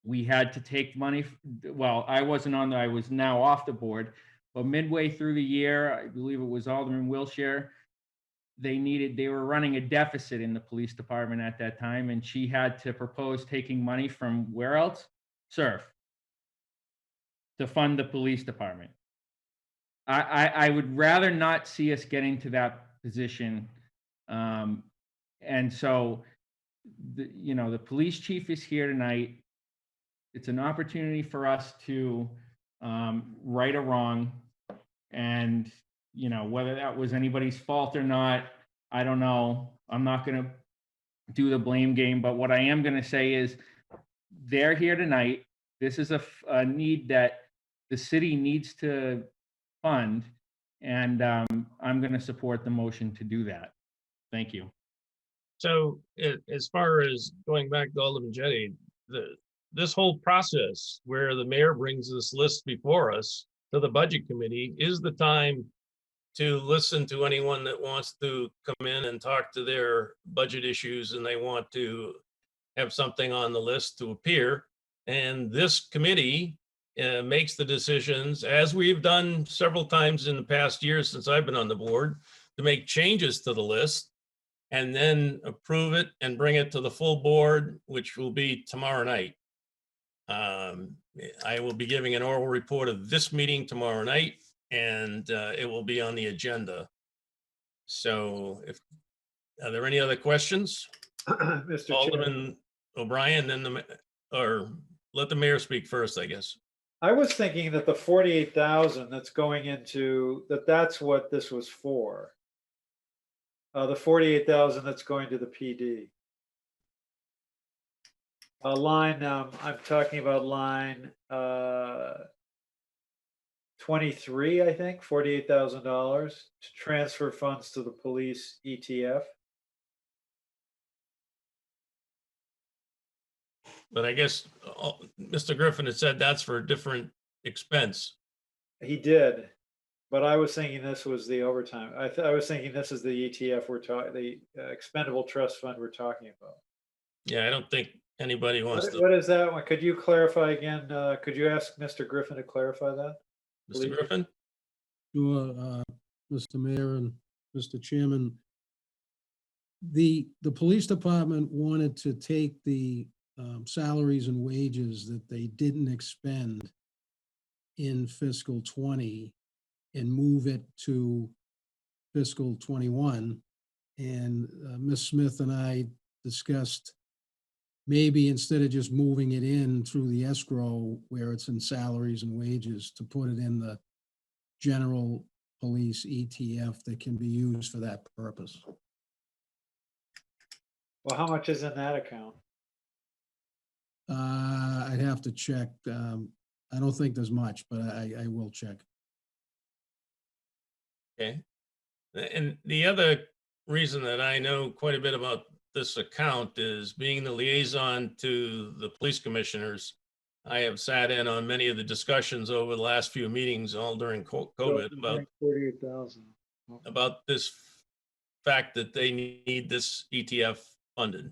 we had to take money. Well, I was now off the board, but midway through the year, I believe it was Alderman Wilshire, they were running a deficit in the police department at that time, and she had to propose taking money from where else? SURF, to fund the police department. I would rather not see us getting to that position. And so, the police chief is here tonight. It's an opportunity for us to right a wrong, and whether that was anybody's fault or not, I don't know. I'm not going to do the blame game, but what I am going to say is they're here tonight. This is a need that the city needs to fund, and I'm going to support the motion to do that. Thank you. So as far as going back to Alderman Jettie, this whole process where the mayor brings this list before us to the budget committee is the time to listen to anyone that wants to come in and talk to their budget issues and they want to have something on the list to appear. And this committee makes the decisions, as we've done several times in the past years since I've been on the board, to make changes to the list and then approve it and bring it to the full board, which will be tomorrow night. I will be giving an oral report of this meeting tomorrow night, and it will be on the agenda. So are there any other questions? Mr. Chair, Alderman O'Brien, then or let the mayor speak first, I guess. I was thinking that the 48,000 that's going into, that's what this was for. The 48,000 that's going to the PD. Line, I'm talking about line 23, I think, $48,000 to transfer funds to the police ETF. But I guess Mr. Griffin had said that's for a different expense. He did, but I was thinking this was the overtime. I was thinking this is the ETF we're talking, the expendable trust fund we're talking about. Yeah, I don't think anybody wants to. What is that one? Could you clarify again? Could you ask Mr. Griffin to clarify that? Mr. please? Griffin? Sure, Mr. Mayor and Mr. Chairman. The police department wanted to take the salaries and wages that they didn't expend in fiscal 20 and move it to fiscal 21. And Ms. Smith and I discussed maybe instead of just moving it in through the escrow where it's in salaries and wages, to put it in the general police ETF that can be used for that purpose. Well, how much is in that account? I'd have to check. I don't think there's much, but I will check. Okay. And the other reason that I know quite a bit about this account is being the liaison to the police commissioners. I have sat in on many of the discussions over the last few meetings, all during COVID, about 48,000. about this fact that they need this ETF funded.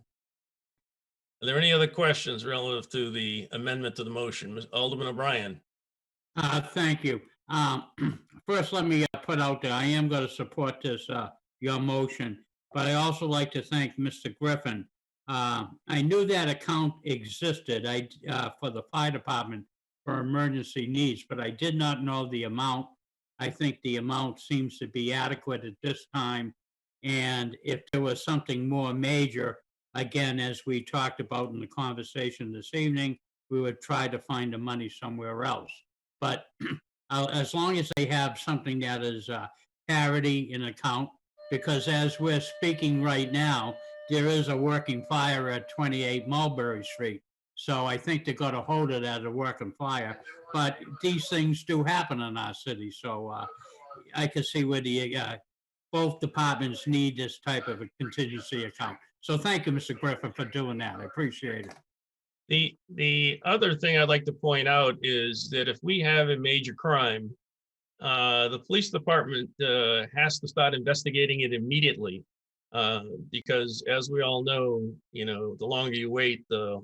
Are there any other questions relative to the amendment to the motion? Alderman O'Brien? Thank you. First, let me put out that I am going to support this, your motion, but I also like to thank Mr. Griffin. I knew that account existed for the fire department for emergency needs, but I did not know the amount. I think the amount seems to be adequate at this time. And if there was something more major, again, as we talked about in the conversation this evening, we would try to find the money somewhere else. But as long as they have something that is parity in account, because as we're speaking right now, there is a working fire at 28 Mulberry Street. So I think they're going to hold it as a working fire. But these things do happen in our city. So I can see where both departments need this type of a contingency account. So thank you, Mr. Griffin, for doing that. I appreciate it. The other thing I'd like to point out is that if we have a major crime, the police department has to start investigating it immediately. Because as we all know, the longer you wait, the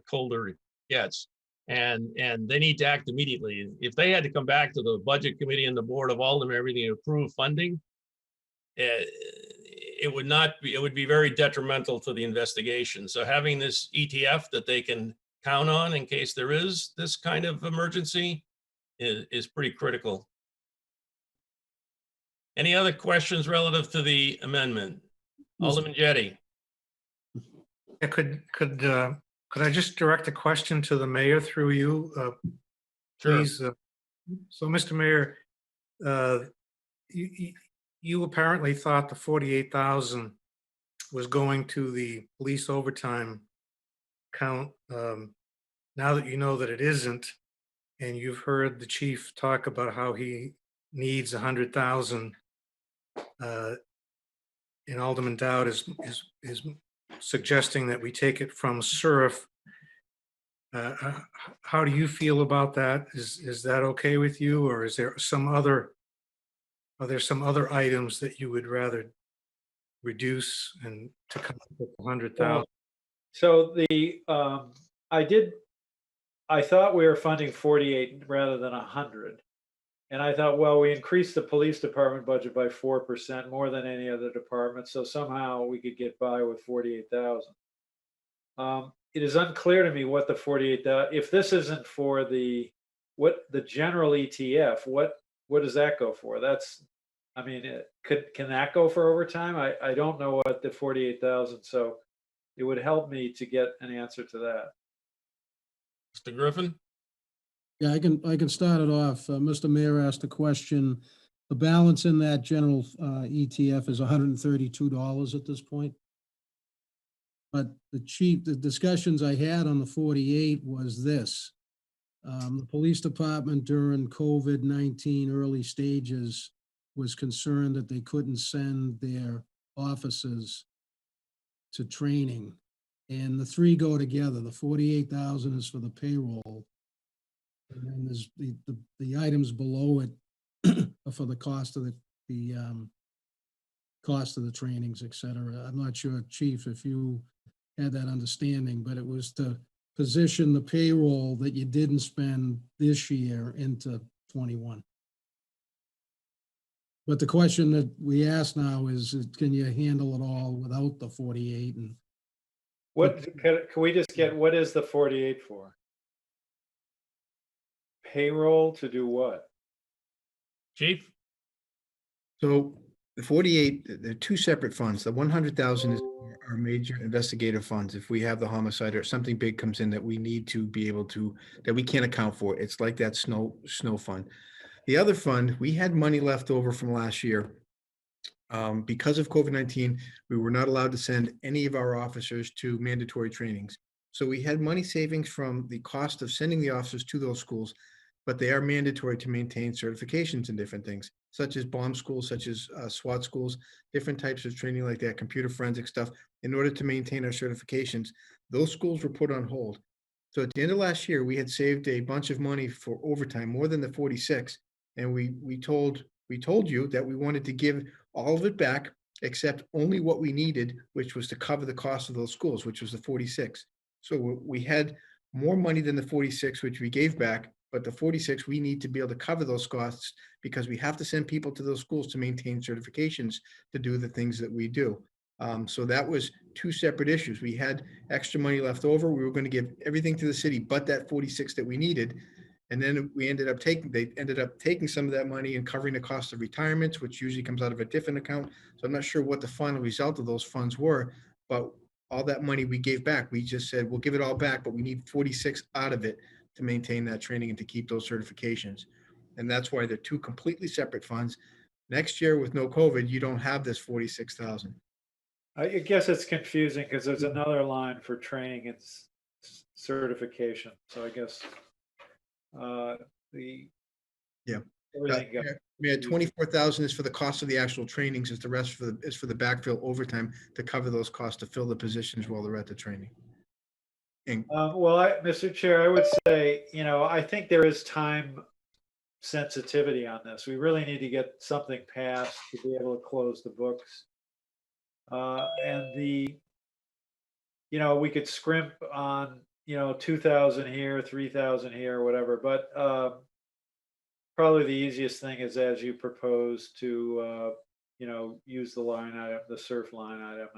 colder it gets. And they need to act immediately. If they had to come back to the budget committee and the board of Aldermen, everything to approve funding, it would be very detrimental to the investigation. So having this ETF that they can count on in case there is this kind of emergency is pretty critical. Any other questions relative to the amendment? Alderman Jettie? Yeah, could I just direct a question to the mayor through you? Sure. Please. So, Mr. Mayor, you apparently thought the 48,000 was going to the police overtime count. Now that you know that it isn't, and you've heard the chief talk about how he needs 100,000, and Alderman Dowd is suggesting that we take it from SURF. How do you feel about that? Is that okay with you, or is there are there some other items that you would rather reduce and to come up with 100,000? So I thought we were funding 48 rather than 100. And I thought, well, we increased the police department budget by 4%, more than any other department. So somehow we could get by with 48,000. It is unclear to me what the 48,000, if this isn't for the general ETF, what does that go for? I mean, can that go for overtime? I don't know what the 48,000, so it would help me to get an answer to that. Mr. Griffin? Yeah, I can start it off. Mr. Mayor asked a question. The balance in that general ETF is $132 at this point. But the discussions I had on the 48 was this. The police department during COVID-19 early stages was concerned that they couldn't send their officers to training. And the three go together. The 48,000 is for the payroll. And then there's the items below it are for the cost of the cost of the trainings, et cetera. I'm not sure, Chief, if you had that understanding, but it was to position the payroll that you didn't spend this year into 21. But the question that we ask now is, can you handle it all without the 48? And Can we just get, what is the 48 for? Payroll to do what? Chief? So the 48, they're two separate funds. The 100,000 is our major investigative funds. If we have the homicide or something big comes in that we need to be able to, that we can't account for, it's like that snow fund. The other fund, we had money left over from last year. Because of COVID-19, we were not allowed to send any of our officers to mandatory trainings. So we had money savings from the cost of sending the officers to those schools, but they are mandatory to maintain certifications and different things, such as bomb schools, such as SWAT schools, different types of training like that, computer forensic stuff, in order to maintain our certifications. Those schools were put on hold. So at the end of last year, we had saved a bunch of money for overtime, more than the 46. And we told you that we wanted to give all of it back, except only what we needed, which was to cover the cost of those schools, which was the 46. So we had more money than the 46, which we gave back, but the 46, we need to be able to cover those costs because we have to send people to those schools to maintain certifications to do the things that we do. So that was two separate issues. We had extra money left over. We were going to give everything to the city, but that 46 that we needed. And then they ended up taking some of that money and covering the cost of retirements, which usually comes out of a different account. So I'm not sure what the final result of those funds were, but all that money we gave back, we just said, we'll give it all back, but we need 46 out of it to maintain that training and to keep those certifications. And that's why they're two completely separate funds. Next year with no COVID, you don't have this 46,000. I guess it's confusing because there's another line for training and certification. So I guess Yeah, 24,000 is for the cost of the actual trainings, is the rest is for the backfill overtime to cover those costs to fill the positions while they're at the training. And Mr. Chair, I would say, I think there is time sensitivity on this. We really need to get something passed to be able to close the books. And we could scrimp on 2,000 here, 3,000 here, whatever. But probably the easiest thing is, as you propose, to use the line item, the SURF line item,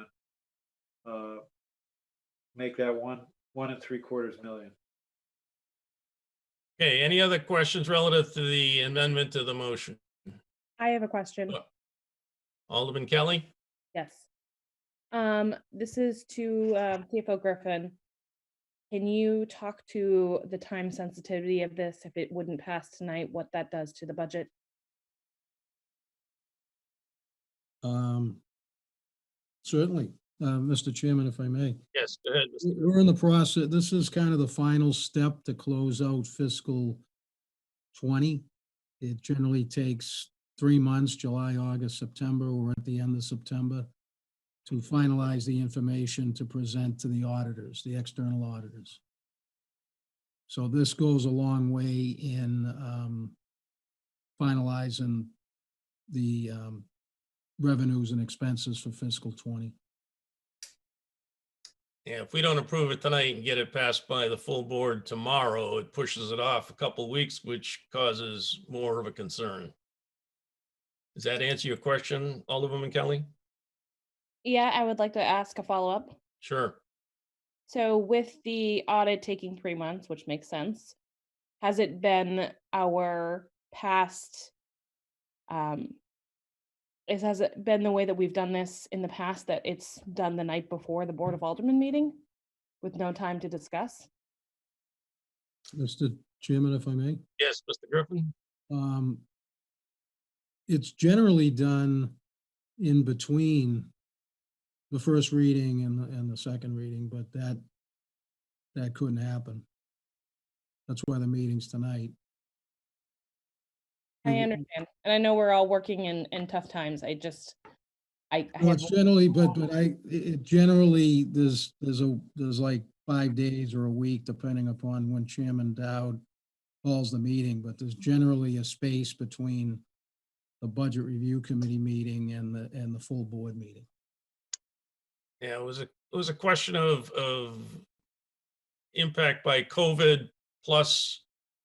and make that 1.75 million. Okay, any other questions relative to the amendment to the motion? I have a question. Alderman Kelly? Yes. This is to CFO Griffin. Can you talk to the time sensitivity of this if it wouldn't pass tonight, what that does to the budget? Certainly, Mr. Chairman, if I may. Yes, go ahead. Mr. We're in the process, this is kind of the final step to close out fiscal 20. It generally takes 3 months, July, August, September. We're at the end of September to finalize the information to present to the auditors, the external auditors. So this goes a long way in finalizing the revenues and expenses for fiscal 20. Yeah, if we don't approve it tonight and get it passed by the full board tomorrow, it pushes it off a couple weeks, which causes more of a concern. Does that answer your question, Alderwoman Kelly? Yeah, I would like to ask a follow-up. Sure. So with the audit taking 3 months, which makes sense, has it been our past, has it been the way that we've done this in the past, that it's done the night before the Board of Aldermen meeting with no time to discuss? Mr. Chairman, if I may? Yes, Mr. Griffin? It's generally done in between the first reading and the second reading, but that couldn't happen. That's why the meeting's tonight. I understand. And I know we're all working in tough times. I Well, have, it's generally, but it generally, there's like 5 days or a week, depending upon when Chairman Dowd calls the meeting, but there's generally a space between the Budget Review Committee meeting and the full board meeting. Yeah, it was a question of impact by COVID plus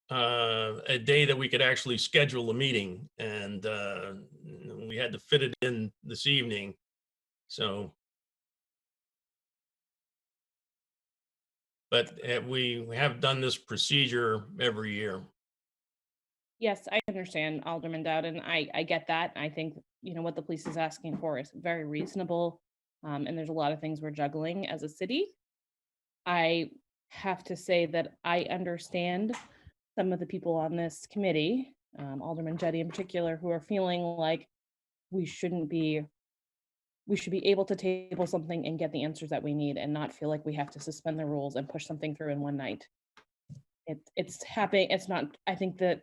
a day that we could actually schedule a meeting, and we had to fit it in this evening. So, but we have done this procedure every year. yes, I understand, Alderman Dowd, and I get that. I think, what the police is asking for is very reasonable. And there's a lot of things we're juggling as a city. I have to say that I understand some of the people on this committee, Alderman Jettie in particular, who are feeling like we should be able to table something and get the answers that we need and not feel like we have to suspend the rules and push something through in one night. It's happening. It's not, I think that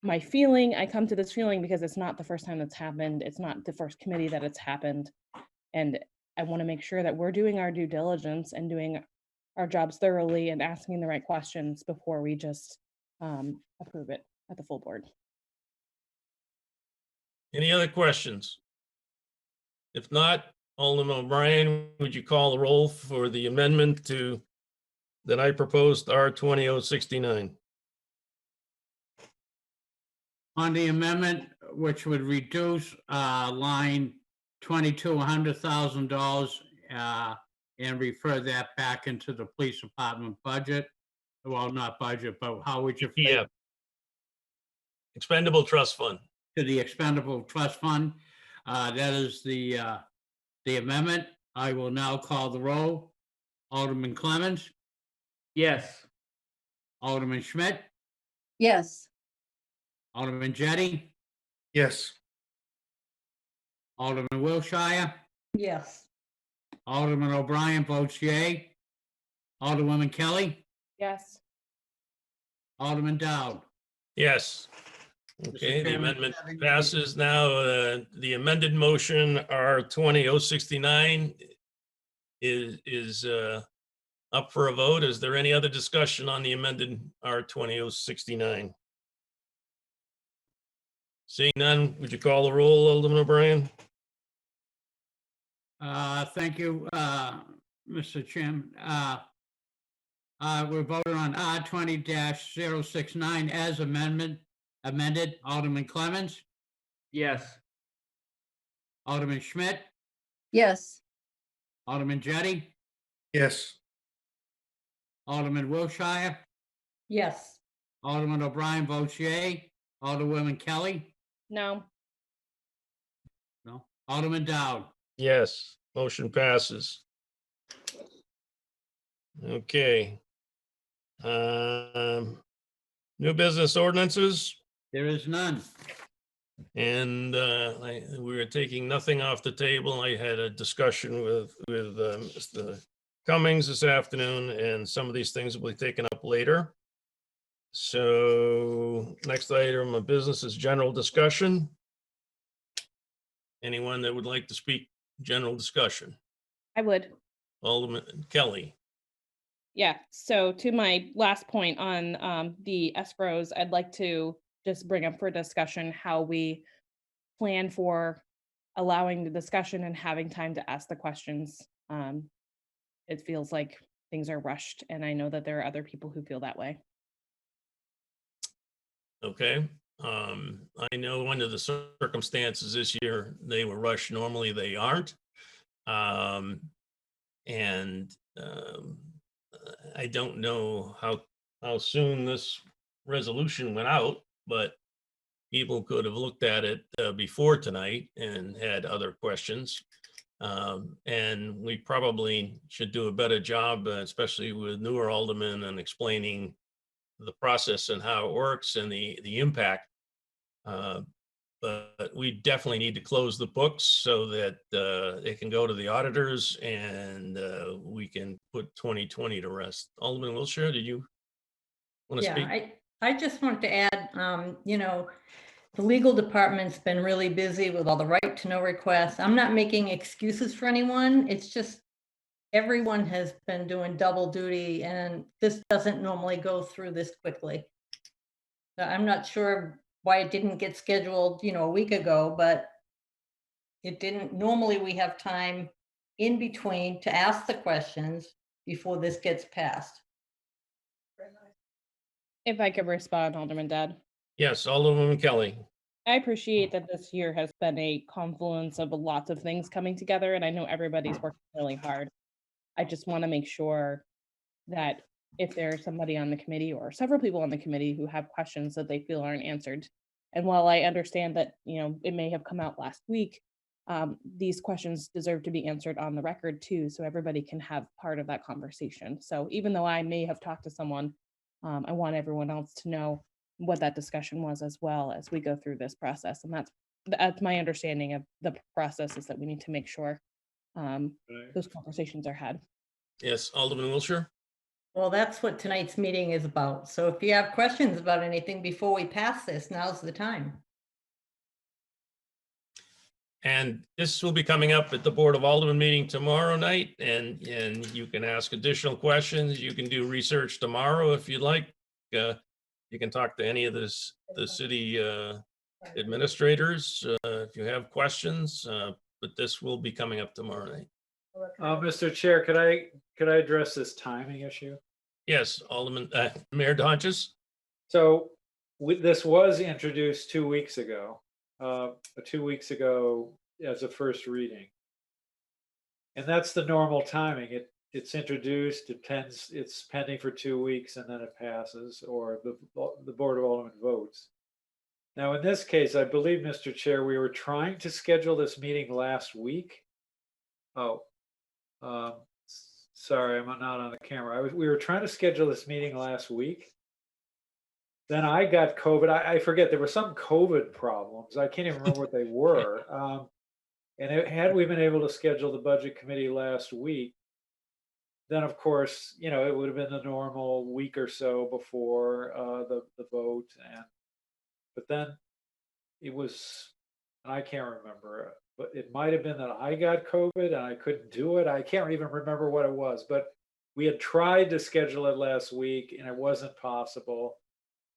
I come to this feeling because it's not the first time that's happened. It's not the first committee that it's happened. And I want to make sure that we're doing our due diligence and doing our jobs thoroughly and asking the right questions before we just approve it at the full board. Any other questions? If not, Alderman O'Brien, would you call the roll for the amendment that I proposed, R 20069? On the amendment, which would reduce line 22, $100,000 and refer that back into the police department budget. Well, not budget, but how would you? Yeah. Expendable Trust Fund. To the expendable trust fund. That is the amendment. I will now call the roll. Alderman Clemons, Yes. Alderman Schmidt, Yes. Alderman Jettie, Yes. Alderman Wilshire, Yes. Alderman O'Brien votes yea. Alderwoman Kelly, Yes. Alderman Dowd. Yes. Okay, the Chairman, amendment passes. Now, the amended motion, R 20069, is up for a vote. Is there any other discussion on the amended R 20069? Seeing none, would you call the roll, Alderman O'Brien? Thank you, Mr. Chairman. We're voting on R 20-069 as amended. Alderman Clemons, Yes. Alderman Schmidt, Yes. Alderman Jettie, Yes. Alderman Wilshire, Yes. Alderman O'Brien votes yea. Alderwoman Kelly, No. no. Alderman Dowd. Yes, motion passes. Okay. New business ordinances. There is none. And we were taking nothing off the table. I had a discussion with Mr. Cummings this afternoon, and some of these things will be taken up later. So next item of business is general discussion. Anyone that would like to speak, general discussion? I would. Alderman Kelly. Yeah, so to my last point on the escrows, I'd like to just bring up for discussion how we plan for allowing the discussion and having time to ask the questions. It feels like things are rushed, and I know that there are other people who feel that way. Okay. I know under the circumstances this year, they were rushed. Normally they aren't. I don't know how soon this resolution went out, but people could have looked at it before tonight and had other questions. And we probably should do a better job, especially with newer aldermen, and explaining the process and how it works and the impact. But we definitely need to close the books so that it can go to the auditors, and we can put 2020 to rest. Alderman Wiltshire, did you want to speak? Yeah, I just wanted to add, you know, the legal department's been really busy with all the right to know requests. I'm not making excuses for anyone. It's just everyone has been doing double duty, and this doesn't normally go through this quickly. So I'm not sure why it didn't get scheduled, you know, a week ago, but it didn't. Normally we have time in between to ask the questions before this gets passed. If I could respond, Alderman Dad. Yes, Alderwoman Kelly. I appreciate that this year has been a confluence of lots of things coming together, and I know everybody's working really hard. I just want to make sure that if there's somebody on the committee or several people on the committee who have questions that they feel aren't answered. And while I understand that, you know, it may have come out last week, these questions deserve to be answered on the record too, so everybody can have part of that conversation. So even though I may have talked to someone, I want everyone else to know what that discussion was as well as we go through this process. And that's my understanding of the process, is that we need to make sure those conversations are had. Yes, Alderman Wiltshire. Well, that's what tonight's meeting is about. So if you have questions about anything before we pass this, now's the time. And this will be coming up at the Board of Aldermen meeting tomorrow night, and you can ask additional questions. You can do research tomorrow if you'd like. You can talk to any of the city administrators if you have questions, but this will be coming up tomorrow night. Mr. Chair, could I address this timing issue? Yes, Alderman, Mayor Donches. So this was introduced 2 weeks ago, 2 weeks ago as a first reading. And that's the normal timing. It's introduced, it's pending for 2 weeks, and then it passes, or the Board of Aldermen votes. Now, in this case, I believe, Mr. Chair, we were trying to schedule this meeting last week. Sorry, I'm not on the camera. We were trying to schedule this meeting last week. Then I got COVID. I forget, there were some COVID problems. I can't even remember what they were. And had we been able to schedule the budget committee last week, then of course, you know, it would have been the normal week or so before the vote. But then it was, and I can't remember, but it might have been that I got COVID and I couldn't do it. I can't even remember what it was, but we had tried to schedule it last week and it wasn't possible.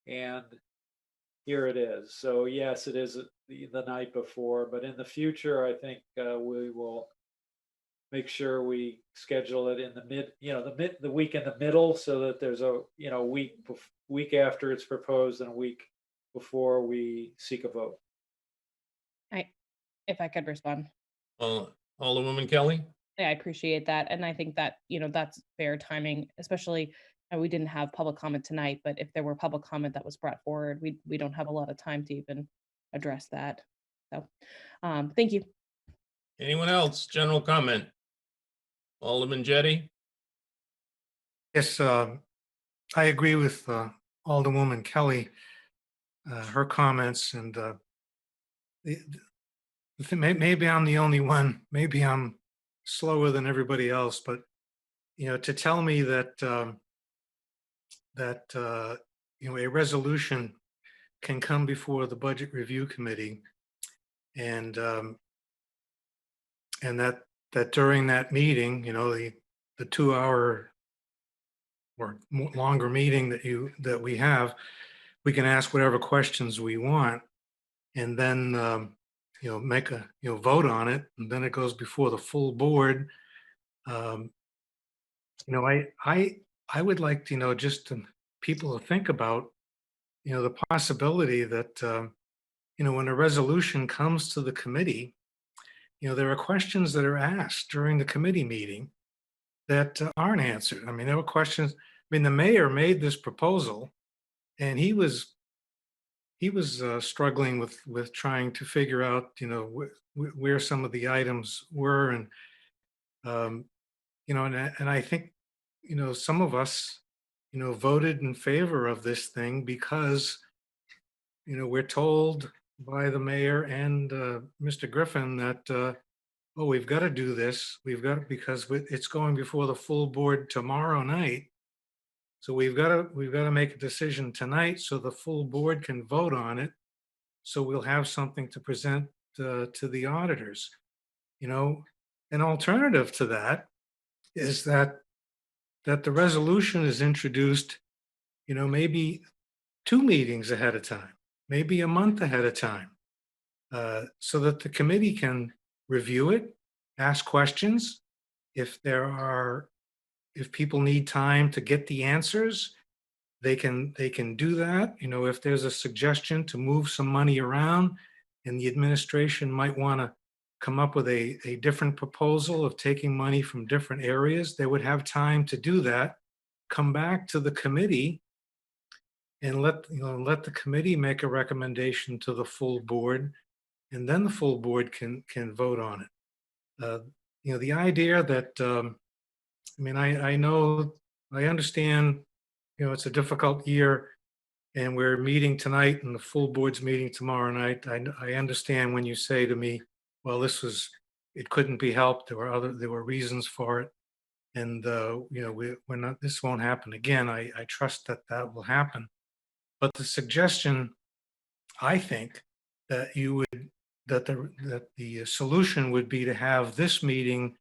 And here it is. So yes, it is the night before, but in the future, I think we will make sure we schedule it in the week in the middle, so that there's a, week after it's proposed and a week before we seek a vote. If I could respond. Alderwoman Kelly. Yeah, I appreciate that. And I think that, that's fair timing, especially we didn't have public comment tonight, but if there were public comment that was brought forward, we don't have a lot of time to even address that. So thank you. Anyone else? General comment? Alderman Jettie? Yes, I agree with Alderwoman Kelly, her comments, and maybe I'm the only one, maybe I'm slower than everybody else, but, to tell me that, a resolution can come before the Budget Review Committee and, that during that meeting, the 2 hour or longer meeting that we have, we can ask whatever questions we want and then, make a, vote on it, and then it goes before the full board. Um, I would like to, just people to think about, the possibility that, when a resolution comes to the committee, there are questions that are asked during the committee meeting that aren't answered. I mean, there were questions. I mean, the mayor made this proposal, and he was struggling with trying to figure out, where some of the items were, and and I think, some of us, voted in favor of this thing because, we're told by the mayor and Mr. Griffin that, oh, we've got to do this. Because it's going before the full board tomorrow night. So we've got to make a decision tonight so the full board can vote on it. So we'll have something to present to the auditors. An alternative to that is that the resolution is introduced, maybe 2 meetings ahead of time, maybe a month ahead of time, so that the committee can review it, ask questions. If people need time to get the answers, they can do that. If there's a suggestion to move some money around and the administration might want to come up with a different proposal of taking money from different areas, they would have time to do that, come back to the committee and let the committee make a recommendation to the full board, and then the full board can vote on it. The idea that, I mean, I understand, it's a difficult year and we're meeting tonight and the full board's meeting tomorrow night. I understand when you say to me, well, it couldn't be helped. There were reasons for it. And, this won't happen again. I trust that will happen. But the suggestion, I think, that the solution would be to have this meeting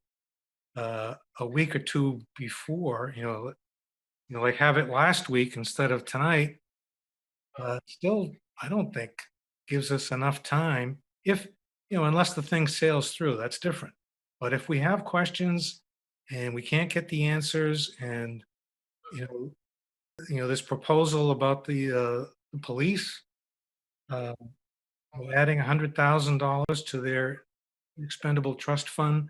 a week or 2 before, like have it last week instead of tonight. Still, I don't think gives us enough time if, unless the thing sails through, that's different. But if we have questions and we can't get the answers and, this proposal about the police, adding $100,000 to their expendable trust fund,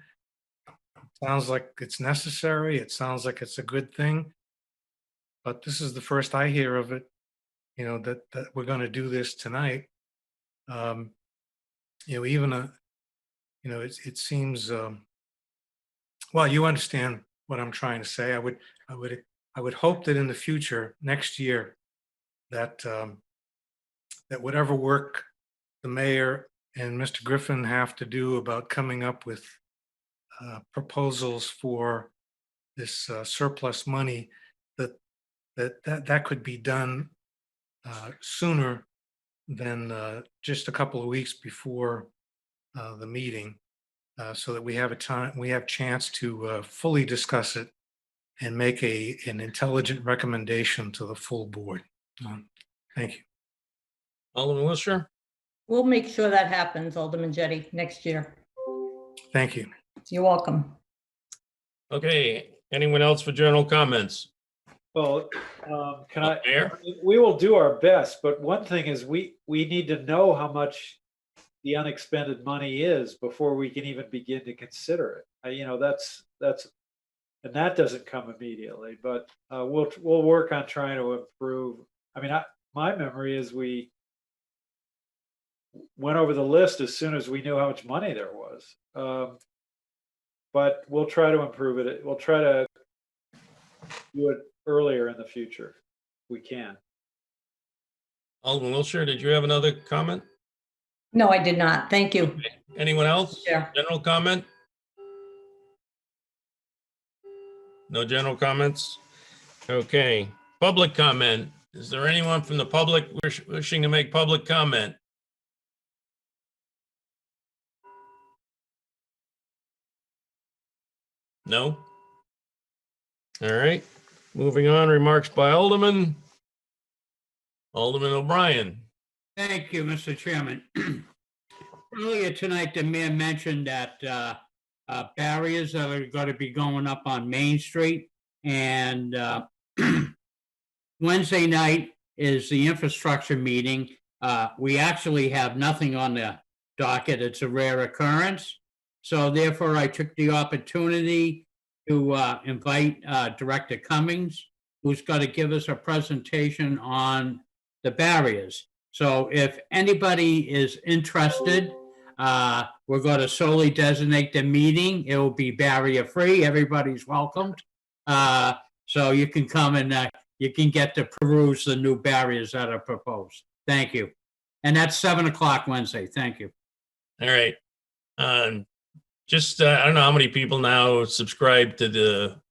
sounds like it's necessary. It sounds like it's a good thing. But this is the first I hear of it, that we're going to do this tonight. It seems, well, you understand what I'm trying to say. I would hope that in the future, next year, that whatever work the mayor and Mr. Griffin have to do about coming up with proposals for this surplus money, that could be done sooner than just a couple of weeks before the meeting, so that we have chance to fully discuss it and make an intelligent recommendation to the full board. Thank you. Alderman Wiltshire? We'll make sure that happens, Alderman Jettie, next year. Thank you. You're welcome. Okay, anyone else for general comments? Well, Mayor? we will do our best, but one thing is we need to know how much the unexpended money is before we can even begin to consider it. That's and that doesn't come immediately, but we'll work on trying to improve. I mean, my memory is we went over the list as soon as we knew how much money there was. But we'll try to improve it. We'll try to do it earlier in the future. We can. Alderman Wiltshire, did you have another comment? No, I did not. Thank you. Anyone else? Chair. General comment? No general comments? Okay, public comment. Is there anyone from the public wishing to make public comment? No? All right, moving on, remarks by Alderman. Alderman O'Brien. Thank you, Mr. Chairman. Earlier tonight, the mayor mentioned that barriers that are going to be going up on Main Street. And Wednesday night is the infrastructure meeting. We actually have nothing on the docket. It's a rare occurrence. So therefore, I took the opportunity to invite Director Cummings, who's going to give us a presentation on the barriers. So if anybody is interested, we're going to solely designate the meeting. It will be barrier-free. Everybody's welcomed. So you can come and you can get to peruse the new barriers that are proposed. Thank you. And that's 7 o'clock Wednesday. Thank you. All right. Just, I don't know how many people now subscribe to the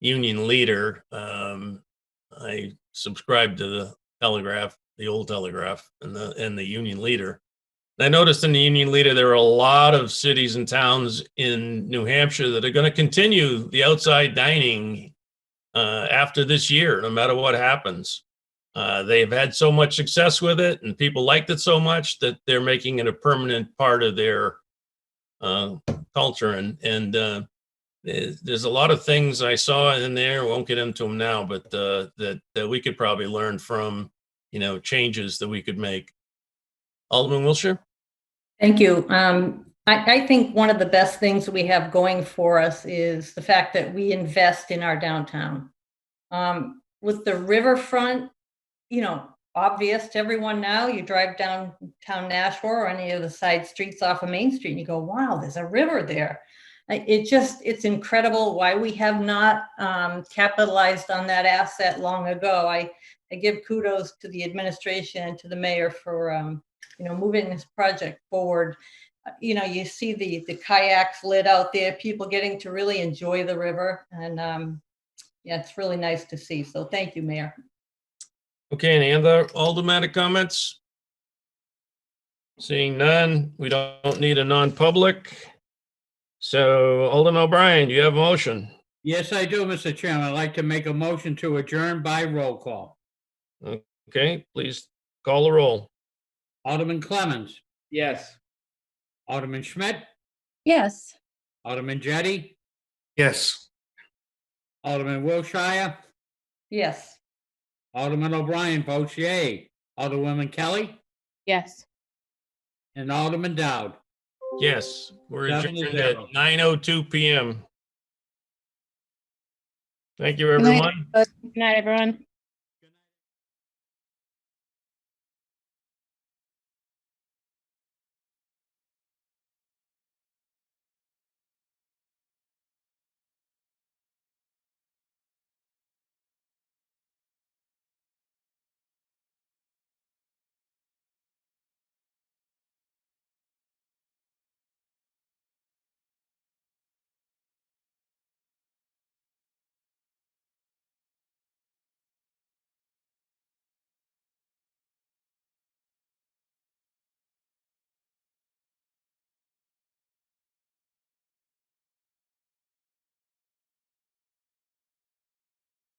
Union Leader. I subscribe to the Telegraph, the old Telegraph, and the Union Leader. I noticed in the Union Leader, there are a lot of cities and towns in New Hampshire that are going to continue the outside dining after this year, no matter what happens. They've had so much success with it, and people liked it so much that they're making it a permanent part of their culture. And there's a lot of things I saw in there. Won't get into them now, but that we could probably learn from, changes that we could make. Alderman Wilshire. Thank you. I think one of the best things we have going for us is the fact that we invest in our downtown. With the riverfront, obvious to everyone now, you drive downtown Nashua or any of the side streets off of Main Street and you go, wow, there's a river there. It's incredible why we have not capitalized on that asset long ago. I give kudos to the administration and to the mayor for moving this project forward. You see the kayaks lit out there, people getting to really enjoy the river. And it's really nice to see. So thank you, Mayor. Okay, any other aldermanic comments? Seeing none, we don't need a non-public. So Alderman O'Brien, do you have a motion? Yes, I do, Mr. Chairman. I'd like to make a motion to adjourn by roll call. Okay, please call the roll. Alderman Clemons. Yes. Alderman Schmidt. Yes. Alderman Jettie. Yes. Alderman Wilshire. Yes. Alderman O'Brien votes yea. Alderwoman Kelly. Yes. And Alderman Dowd. Yes, we're 7-0. adjourned at 9:02 p.m. Thank you, Good night, everyone. everybody. Good night, everyone.